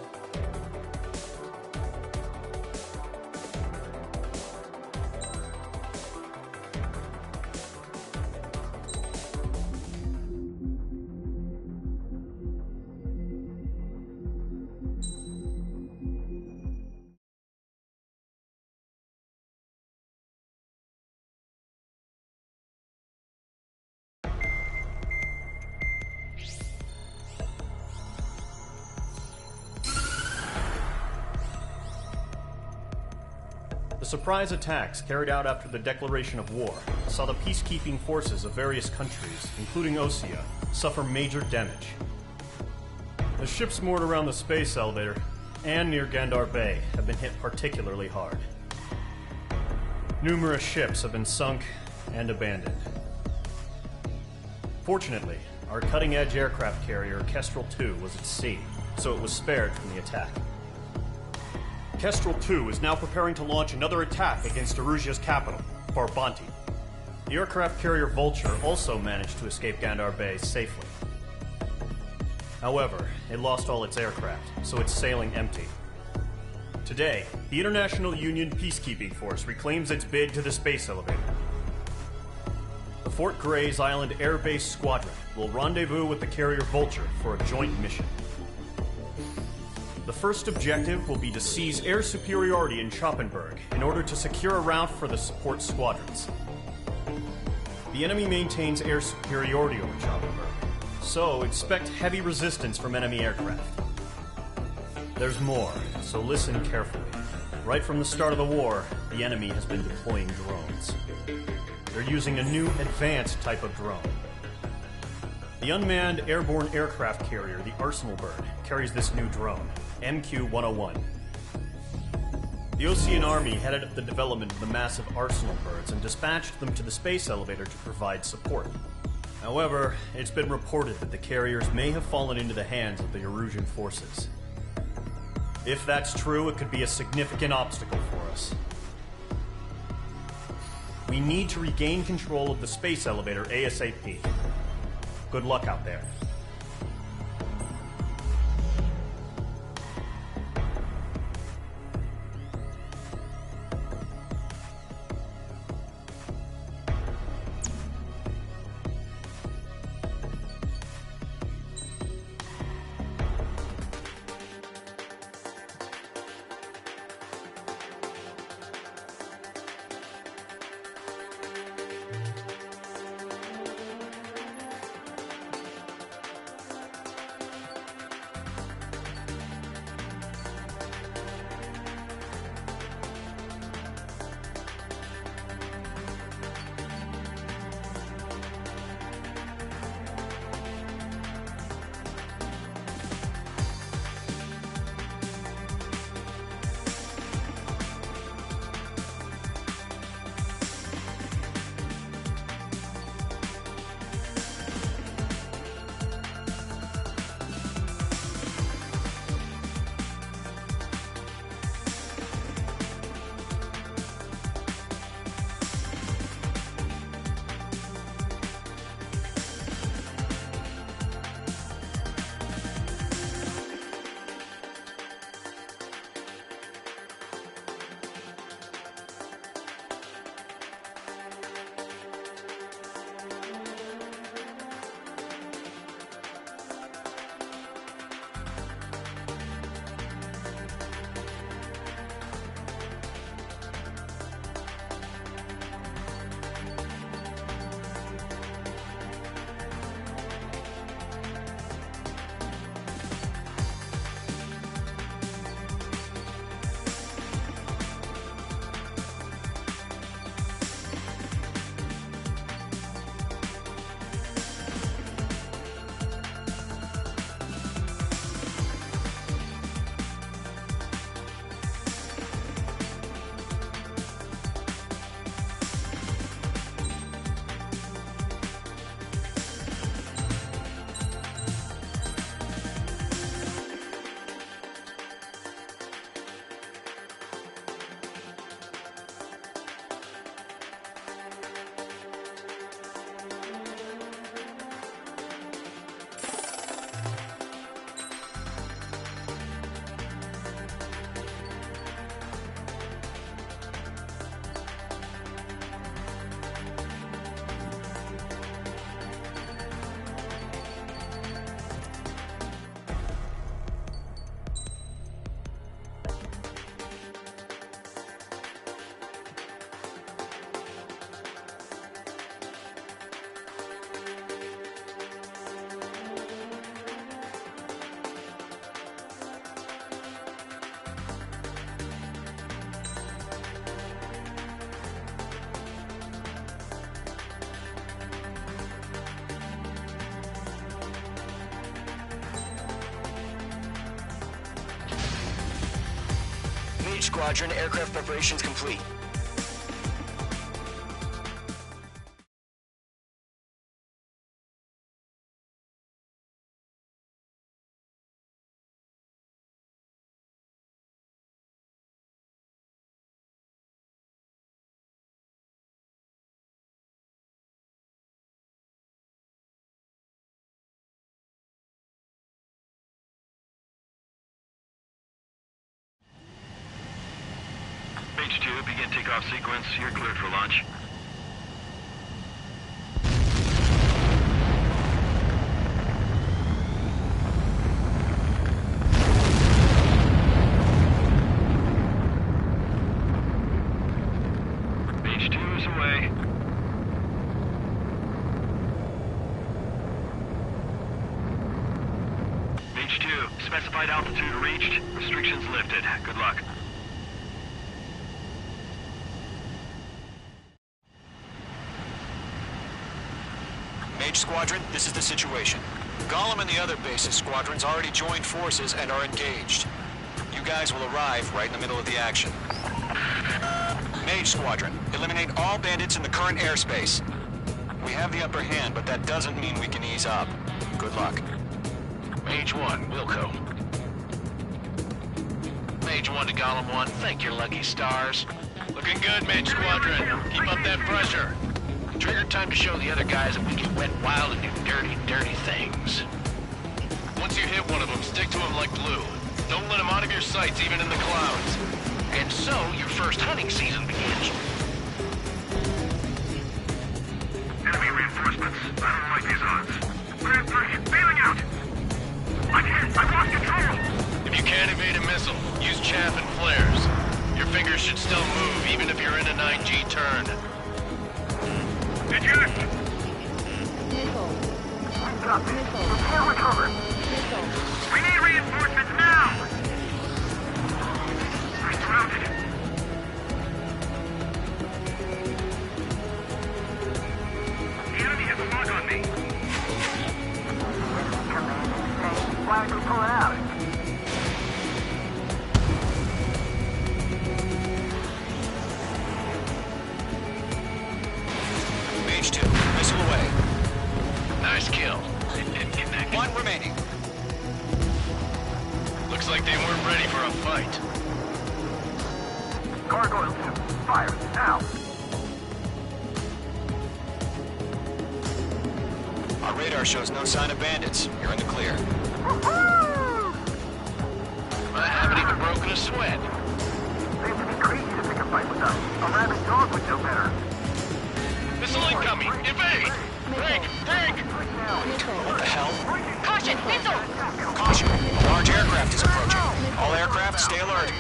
The surprise attacks carried out after the declaration of war saw the peacekeeping forces of various countries, including Osea, suffer major damage. The ships moored around the space elevator and near Gandar Bay have been hit particularly hard. Numerous ships have been sunk and abandoned. Fortunately, our cutting-edge aircraft carrier Kestrel II was at sea, so it was spared from the attack. Kestrel II is now preparing to launch another attack against Erusia's capital, Farbanti. The aircraft carrier Vulture also managed to escape Gandar Bay safely. However, it lost all its aircraft, so it's sailing empty. Today, the International Union Peacekeeping Force reclaims its bid to the space elevator. The Fort Gray's Island Air Base Squadron will rendezvous with the carrier Vulture for a joint mission. The first objective will be to seize air superiority in Schoppenberg in order to secure a route for the support squadrons. The enemy maintains air superiority over Schoppenberg, so expect heavy resistance from enemy aircraft. There's more, so listen carefully. Right from the start of the war, the enemy has been deploying drones. They're using a new advanced type of drone. The unmanned airborne aircraft carrier, the Arsenal Bird, carries this new drone, MQ-101. The Osean Army headed up the development of the massive Arsenal Birds and dispatched them to the space elevator to provide support. However, it's been reported that the carriers may have fallen into the hands of the Erusian forces. If that's true, it could be a significant obstacle for us. We need to regain control of the space elevator ASAP. Good luck out there. Mage Squadron, aircraft preparations complete. Mage 2, begin takeoff sequence. You're cleared for launch. Mage 2 is away. Mage 2, specified altitude reached. Restrictions lifted. Good luck. Mage Squadron, this is the situation. Gollum and the other bases squadrons already joined forces and are engaged. You guys will arrive right in the middle of the action. Mage Squadron, eliminate all bandits in the current airspace. We have the upper hand, but that doesn't mean we can ease up. Good luck. Mage 1, Wilco. Mage 1 to Gollum 1, thank your lucky stars. Looking good, Mage Squadron. Keep up that pressure. Trigger, time to show the other guys that we can wet wild and do dirty, dirty things. Once you hit one of them, stick to him like glue. Don't let him out of your sights, even in the clouds. And so, your first hunting season begins. Enemy reinforcements. I don't like these odds. Grand 3, bailing out! I can't! I lost control! If you can't evade a missile, use chaff and flares. Your fingers should still move, even if you're in a 9G turn. Eject! Missile. We got this. Missile. We can't recover. Missile. We need reinforcements now! We're surrounded. The enemy has a lock on me. Why aren't we pulling out? Mage 2, missile away. Nice kill. It didn't connect. One remaining. Looks like they weren't ready for a fight. Gargoyle 2, fire, now! Our radar shows no sign of bandits. You're in the clear. I haven't even broken a sweat. They have to be crazy to pick a fight with us. A rabid dog would know better. Missile incoming! Evade! Break! Break! What the hell? Caution! Missile! Caution! A large aircraft is approaching. All aircraft, stay alert.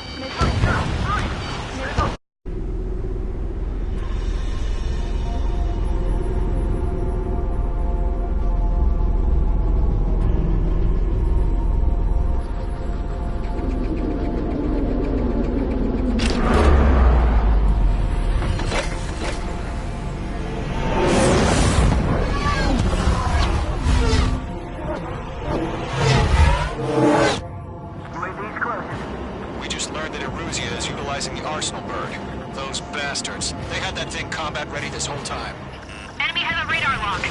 We just learned that Eruzia is utilizing the Arsenal bird. Those bastards. They had that thing combat ready this whole time. Enemy has a radar lock.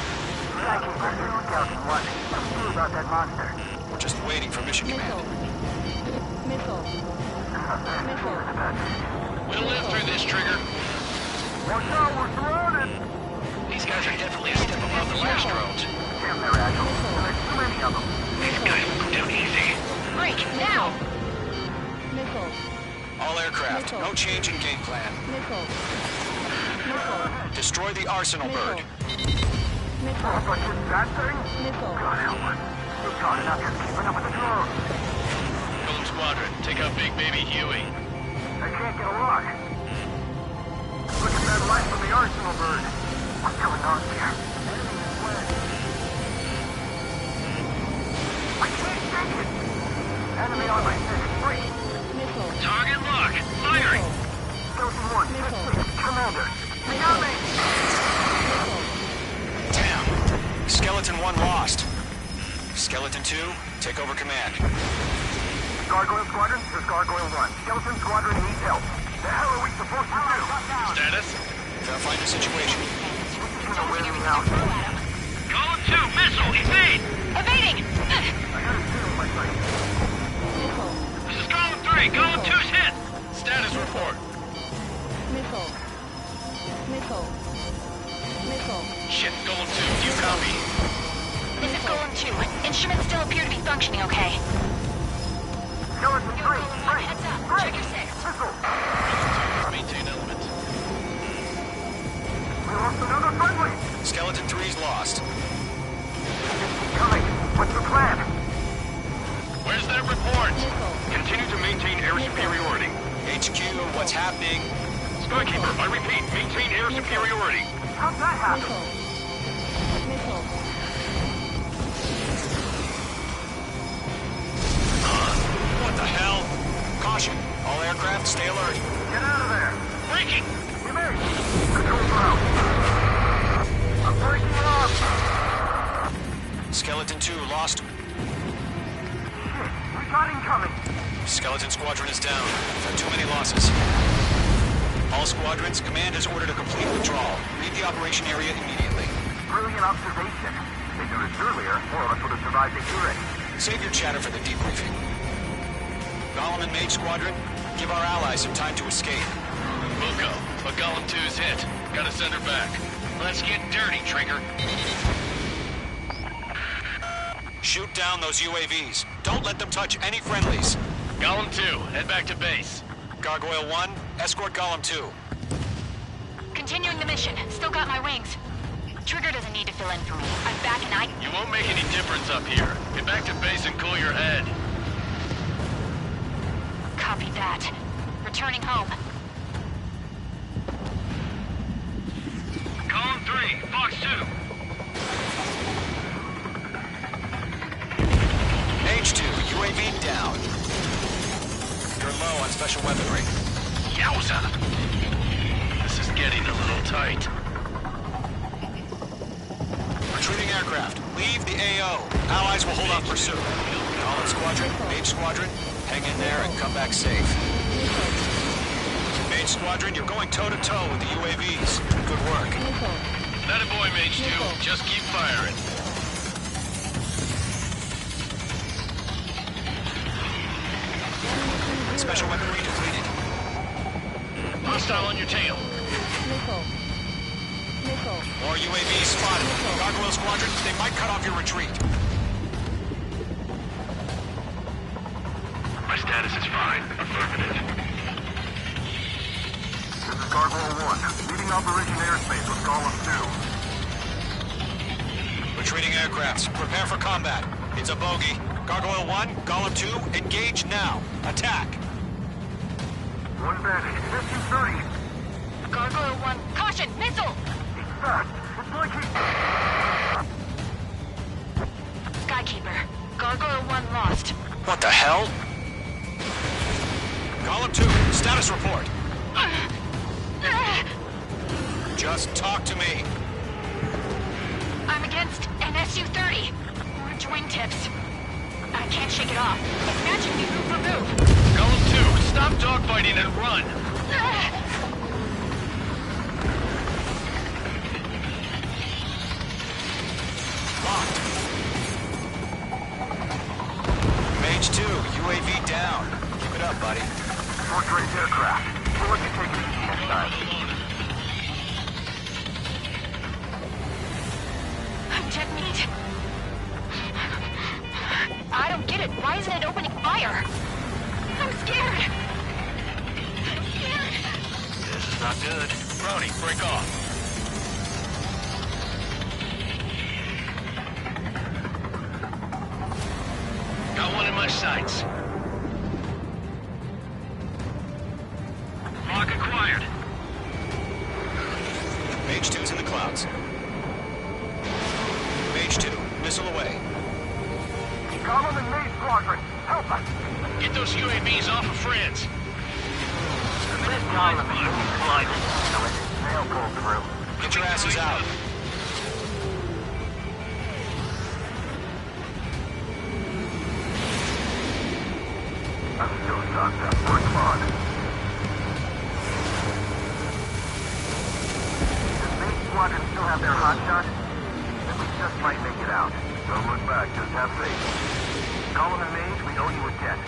Jackie, we're on lookout for one. What's new about that monster? We're just waiting for mission command. Missile. Missile. We'll live through this, Trigger. Watch out, we're surrounded! These guys are definitely a step above the last drones. Damn, they're agile. There's too many of them. These guys will go down easy. Break, now! Missile. All aircraft, Missile. no change in game plan. Missile. Missile. Destroy the Arsenal bird. Missile. But just that thing? Missile. God help us. We're not enough just keeping up with the drones. Golem Squadron, take out Big Baby Huey. They can't get a lock. Look at that light from the Arsenal bird. What's going on here? Enemy is fled. I can't take it! Enemy on my 6, 3. Missile. Target lock. Firing. Skeleton 1, Missile. 6, Commander. They got me! Damn. Skeleton 1 lost. Skeleton 2, take over command. Gargoyle Squadron, this is Gargoyle 1. Skeleton Squadron needs help. The hell are we supposed to do? Status? Verify the situation. Gonna wear me out. Column 2, missile, evade! Evading! I gotta steal my sight. This is column 3, column 2's hit! Status report. Missile. Missile. Missile. Shit, Golem 2, do you copy? This is Golem 2. Instruments still appear to be functioning okay. Skeleton 3, break! Heads up. Break! Check your 6. Missile! Maintain element. We lost another friendly! Skeleton 3's lost. Coming! What's the plan? Where's that report? Continue to maintain air superiority. HQ, what's happening? Skykeeper, I repeat, maintain air superiority. How'd that happen? Missile. What the hell? Caution. All aircraft, stay alert. Get out of there! Breaking! Evade! Controls are out! I'm breaking it off! Skeleton 2 lost. Shit, we got incoming! Skeleton Squadron is down. We've had too many losses. All squadrons, command has ordered a complete withdrawal. Leave the operation area immediately. Brilliant observation. If they knew this earlier, more of us would have survived the hearing. Save your chatter for the debriefing. Golem and Mage Squadron, give our allies some time to escape. Wilco, but Golem 2's hit. Gotta send her back. Let's get dirty, Trigger. Shoot down those UAVs. Don't let them touch any friendlies. Golem 2, head back to base. Gargoyle 1, escort Golem 2. Continuing the mission. Still got my wings. Trigger doesn't need to fill in for me. I'm back and I... You won't make any difference up here. Get back to base and cool your head. Copy that. Returning home. Column 3, Fox 2. H2, UAV down. You're low on special weaponry. Yowza! This is getting a little tight. Retreating aircraft, leave the AO. Allies will hold off pursuit. Golem Squadron, Mage Squadron, hang in there and come back safe. Mage Squadron, you're going toe-to-toe with the UAVs. Good work. That a boy, Mage 2. Just keep firing. Special weaponry depleted. Hostile on your tail. Missile. Missile. More UAVs spotted. Gargoyle Squadron, they might cut off your retreat. My status is fine. Affirmative. This is Gargoyle 1, leading Operation Airspace with Golem 2. Retreating aircrafts, prepare for combat. It's a bogey. Gargoyle 1, Golem 2, engage now. Attack. One bandit, 50-30. Gargoyle 1. Caution! Missile! He's fast. It's like he... Skykeeper. Gargoyle 1 lost. What the hell? Golem 2, status report. Just talk to me. I'm against an Su-30. Orange wingtips. I can't shake it off. It's matching me move for move. Golem 2, stop dogfighting and run. Locked. Mage 2, UAV down. Keep it up, buddy. Short-range aircraft. We'll let you take it easy next time. I'm dead meat. I don't get it. Why isn't it opening fire? I'm scared. I'm scared. This is not good. Brownie, break off. Got one in my sights. Lock acquired. Mage 2's in the clouds. Mage 2, missile away. Golem and Mage Squadron, help us! Get those UAVs off of friends. This Golem is sliding. So let his tail pull through. Get your asses out. I'm still shocked up. Come on. Does main squadron still have their hotshot? Then we just might make it out. Don't look back, just have faith. Colin and Mage, we owe you a debt,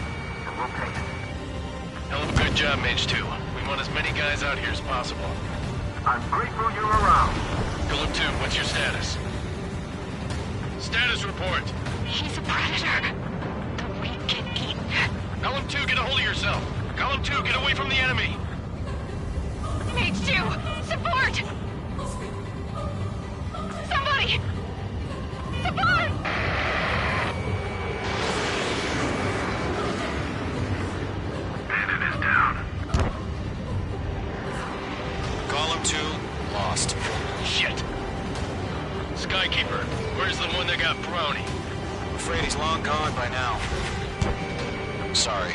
and we'll pay it. Hell of a good job, Mage 2. We want as many guys out here as possible. I'm grateful you're around. Philip 2, what's your status? Status report. He's a predator. The weak get eaten. Column 2, get a hold of yourself. Column 2, get away from the enemy. Mage 2, support! Somebody! Support! Bandit is down. Column 2, lost. Shit. Skykeeper, where's the one that got Brownie? I'm afraid he's long gone by now. Sorry.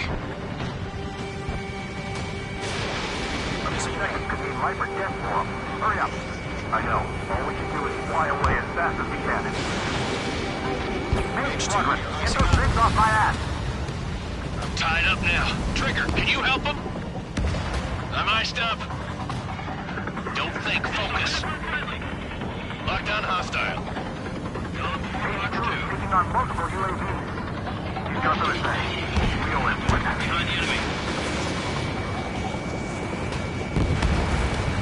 Every second could mean life or death for him. Hurry up. I know. All we can do is fly away as fast as we can. Hey, Squadron, get those things off my ass. I'm tied up now. Trigger, can you help him? I'm iced up. Don't think, focus. Lockdown hostile. Taking on multiple UAVs. You got the thing. Real input. Behind the enemy.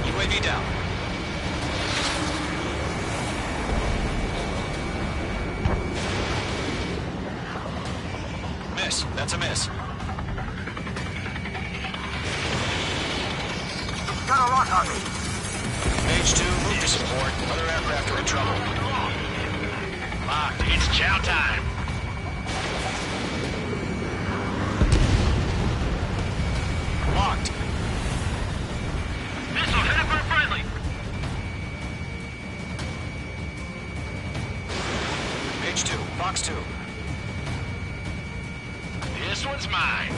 UAV down. Miss. That's a miss. Got a lock on me. Mage 2, move to support. Other aircraft are in trouble. Locked. It's chow time. Locked. Missile headed for a friendly. Mage 2, Fox 2. This one's mine.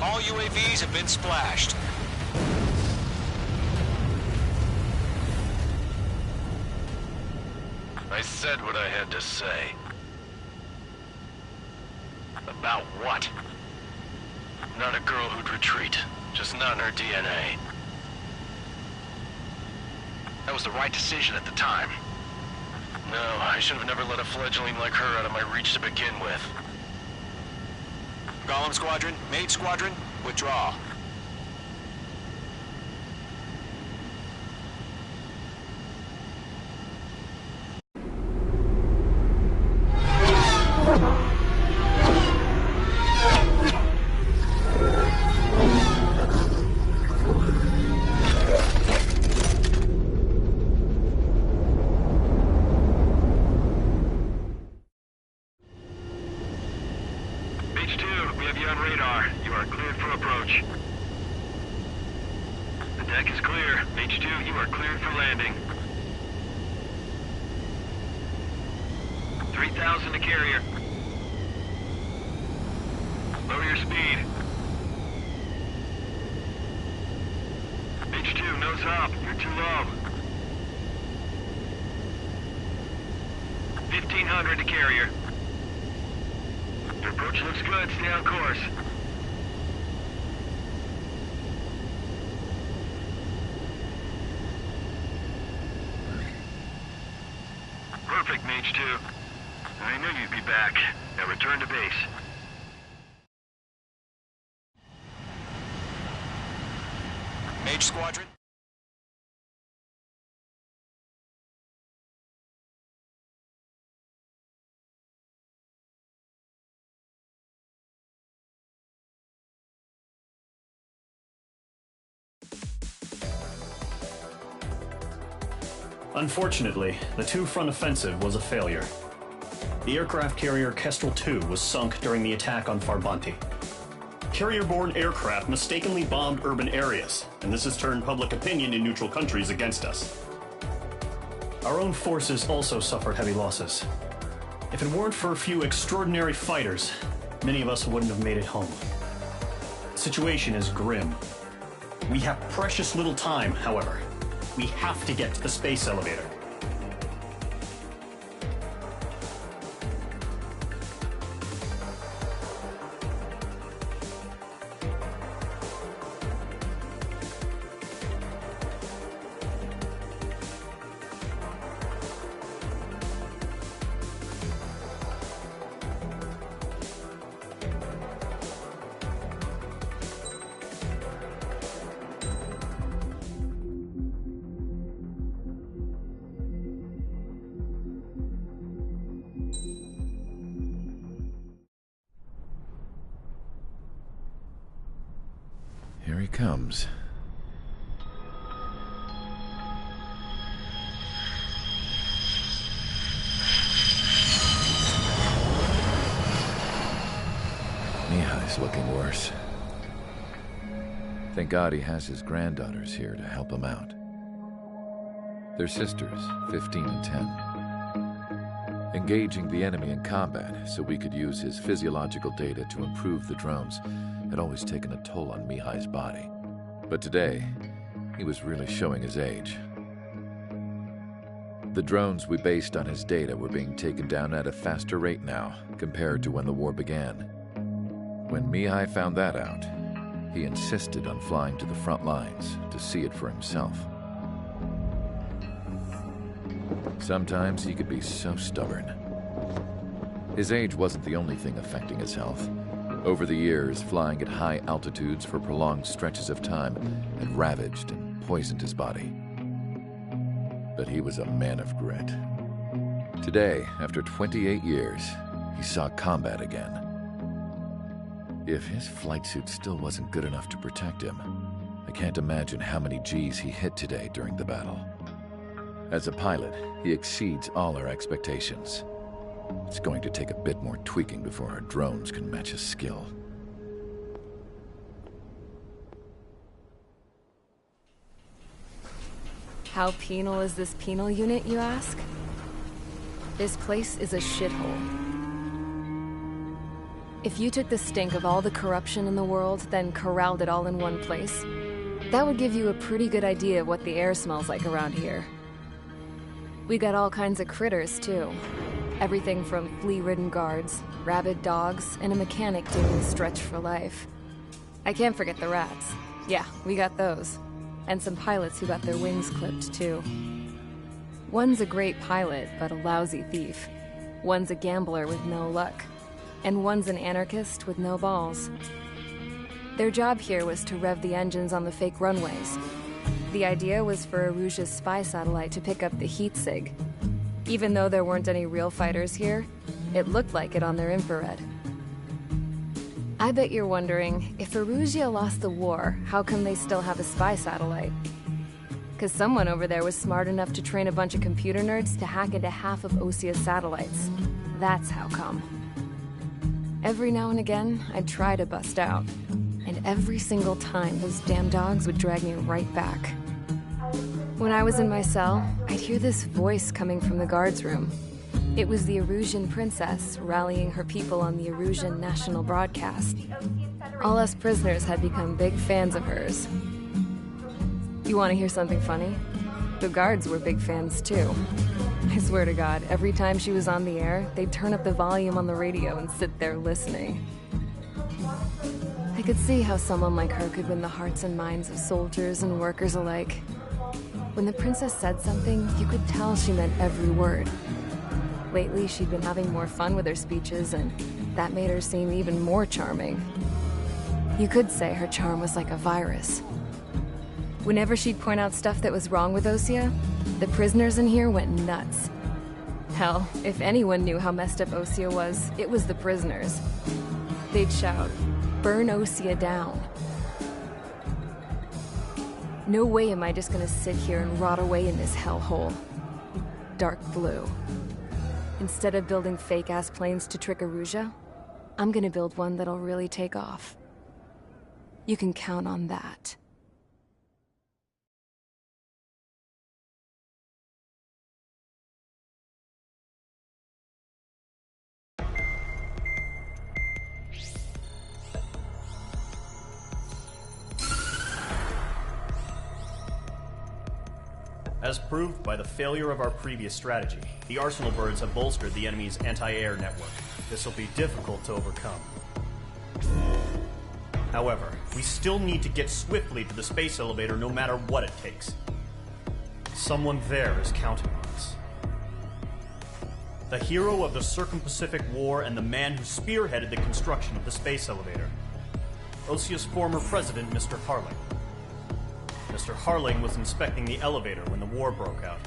All UAVs have been splashed. I said what I had to say. About what? Not a girl who'd retreat. Just not in her DNA. That was the right decision at the time. No, I should have never let a fledgling like her out of my reach to begin with. Golem Squadron, Mage Squadron, withdraw. Perfect, Mage 2. I knew you'd be back. Now return to base. Mage Squadron. Unfortunately, the two-front offensive was a failure. The aircraft carrier Kestrel II was sunk during the attack on Farbanti. Carrier-borne aircraft mistakenly bombed urban areas, and this has turned public opinion in neutral countries against us. Our own forces also suffered heavy losses. If it weren't for a few extraordinary fighters, many of us wouldn't have made it home. The situation is grim. We have precious little time, however. We have to get to the space elevator. comes. Mihai's looking worse. Thank God he has his granddaughters here to help him out. They're sisters, 15 and 10. Engaging the enemy in combat so we could use his physiological data to improve the drones had always taken a toll on Mihai's body. But today, he was really showing his age. The drones we based on his data were being taken down at a faster rate now compared to when the war began. When Mihai found that out, he insisted on flying to the front lines to see it for himself. Sometimes he could be so stubborn. His age wasn't the only thing affecting his health. Over the years, flying at high altitudes for prolonged stretches of time had ravaged and poisoned his body. But he was a man of grit. Today, after 28 years, he saw combat again. If his flight suit still wasn't good enough to protect him, I can't imagine how many Gs he hit today during the battle. As a pilot, he exceeds all our expectations. It's going to take a bit more tweaking before our drones can match his skill. How penal is this penal unit, you ask? This place is a shithole. If you took the stink of all the corruption in the world, then corralled it all in one place, that would give you a pretty good idea of what the air smells like around here. We got all kinds of critters, too. Everything from flea-ridden guards, rabid dogs, and a mechanic doing the stretch for life. I can't forget the rats. Yeah, we got those. And some pilots who got their wings clipped, too. One's a great pilot, but a lousy thief. One's a gambler with no luck. And one's an anarchist with no balls. Their job here was to rev the engines on the fake runways. The idea was for Erusia's spy satellite to pick up the heat sig. Even though there weren't any real fighters here, it looked like it on their infrared. I bet you're wondering, if Erusia lost the war, how come they still have a spy satellite? 'Cause someone over there was smart enough to train a bunch of computer nerds to hack into half of Osia's satellites. That's how come. Every now and again, I'd try to bust out. And every single time, those damn dogs would drag me right back. When I was in my cell, I'd hear this voice coming from the guards room. It was the Erusian princess rallying her people on the Erusian national broadcast. All us prisoners had become big fans of hers. You want to hear something funny? The guards were big fans too. I swear to God, every time she was on the air, they'd turn up the volume on the radio and sit there listening. I could see how someone like her could win the hearts and minds of soldiers and workers alike. When the princess said something, you could tell she meant every word. Lately, she'd been having more fun with her speeches, and that made her seem even more charming. You could say her charm was like a virus. Whenever she'd point out stuff that was wrong with Osia, the prisoners in here went nuts. Hell, if anyone knew how messed up Osia was, it was the prisoners. They'd shout, "Burn Osia down." No way am I just gonna sit here and rot away in this hellhole. Dark blue. Instead of building fake-ass planes to trick Erusia, I'm gonna build one that'll really take off. You can count on that. As proved by the failure of our previous strategy, the Arsenal birds have bolstered the enemy's anti-air network. This will be difficult to overcome. However, we still need to get swiftly to the space elevator no matter what it takes. Someone there is counting on us. The hero of the Circum-Pacific War and the man who spearheaded the construction of the space elevator. Osia's former president, Mr. Harling. Mr. Harling was inspecting the elevator when the war broke out.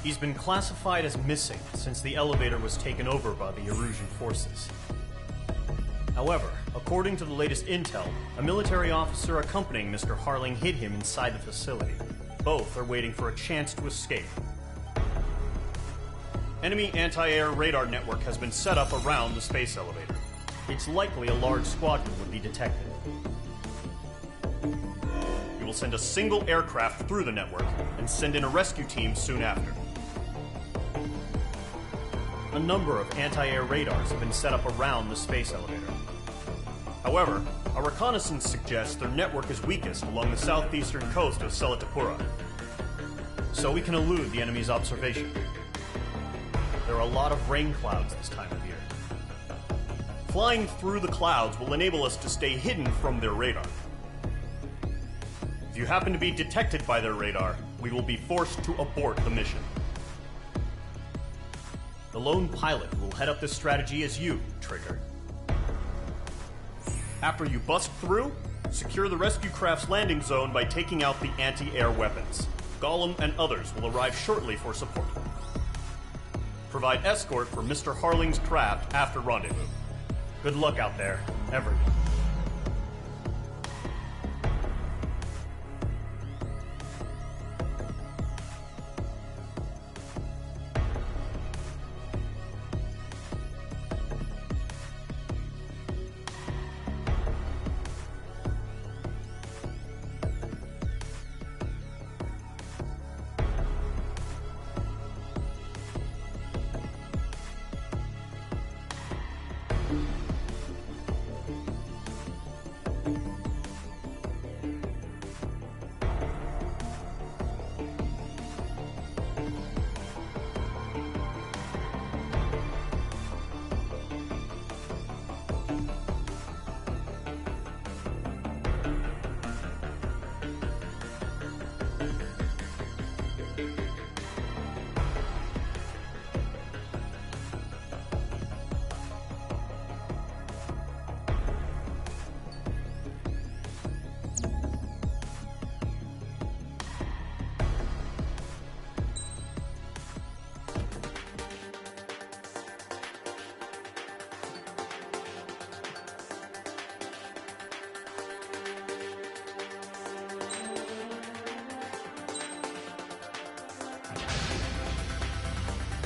He's been classified as missing since the elevator was taken over by the Erusian forces. However, according to the latest intel, a military officer accompanying Mr. Harling hid him inside the facility. Both are waiting for a chance to escape. Enemy anti-air radar network has been set up around the space elevator. It's likely a large squadron would be detected. We will send a single aircraft through the network and send in a rescue team soon after. A number of anti-air radars have been set up around the space elevator. However, our reconnaissance suggests their network is weakest along the southeastern coast of Selatapura, so we can elude the enemy's observation. There are a lot of rain clouds this time of year. Flying through the clouds will enable us to stay hidden from their radar. If you happen to be detected by their radar, we will be forced to abort the mission. The lone pilot will head up this strategy as you, Trigger. After you bust through, secure the rescue craft's landing zone by taking out the anti-air weapons. Gollum and others will arrive shortly for support. Provide escort for Mr. Harling's craft after rendezvous. Good luck out there, everyone.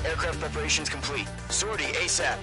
Aircraft preparations complete. Sortie ASAP.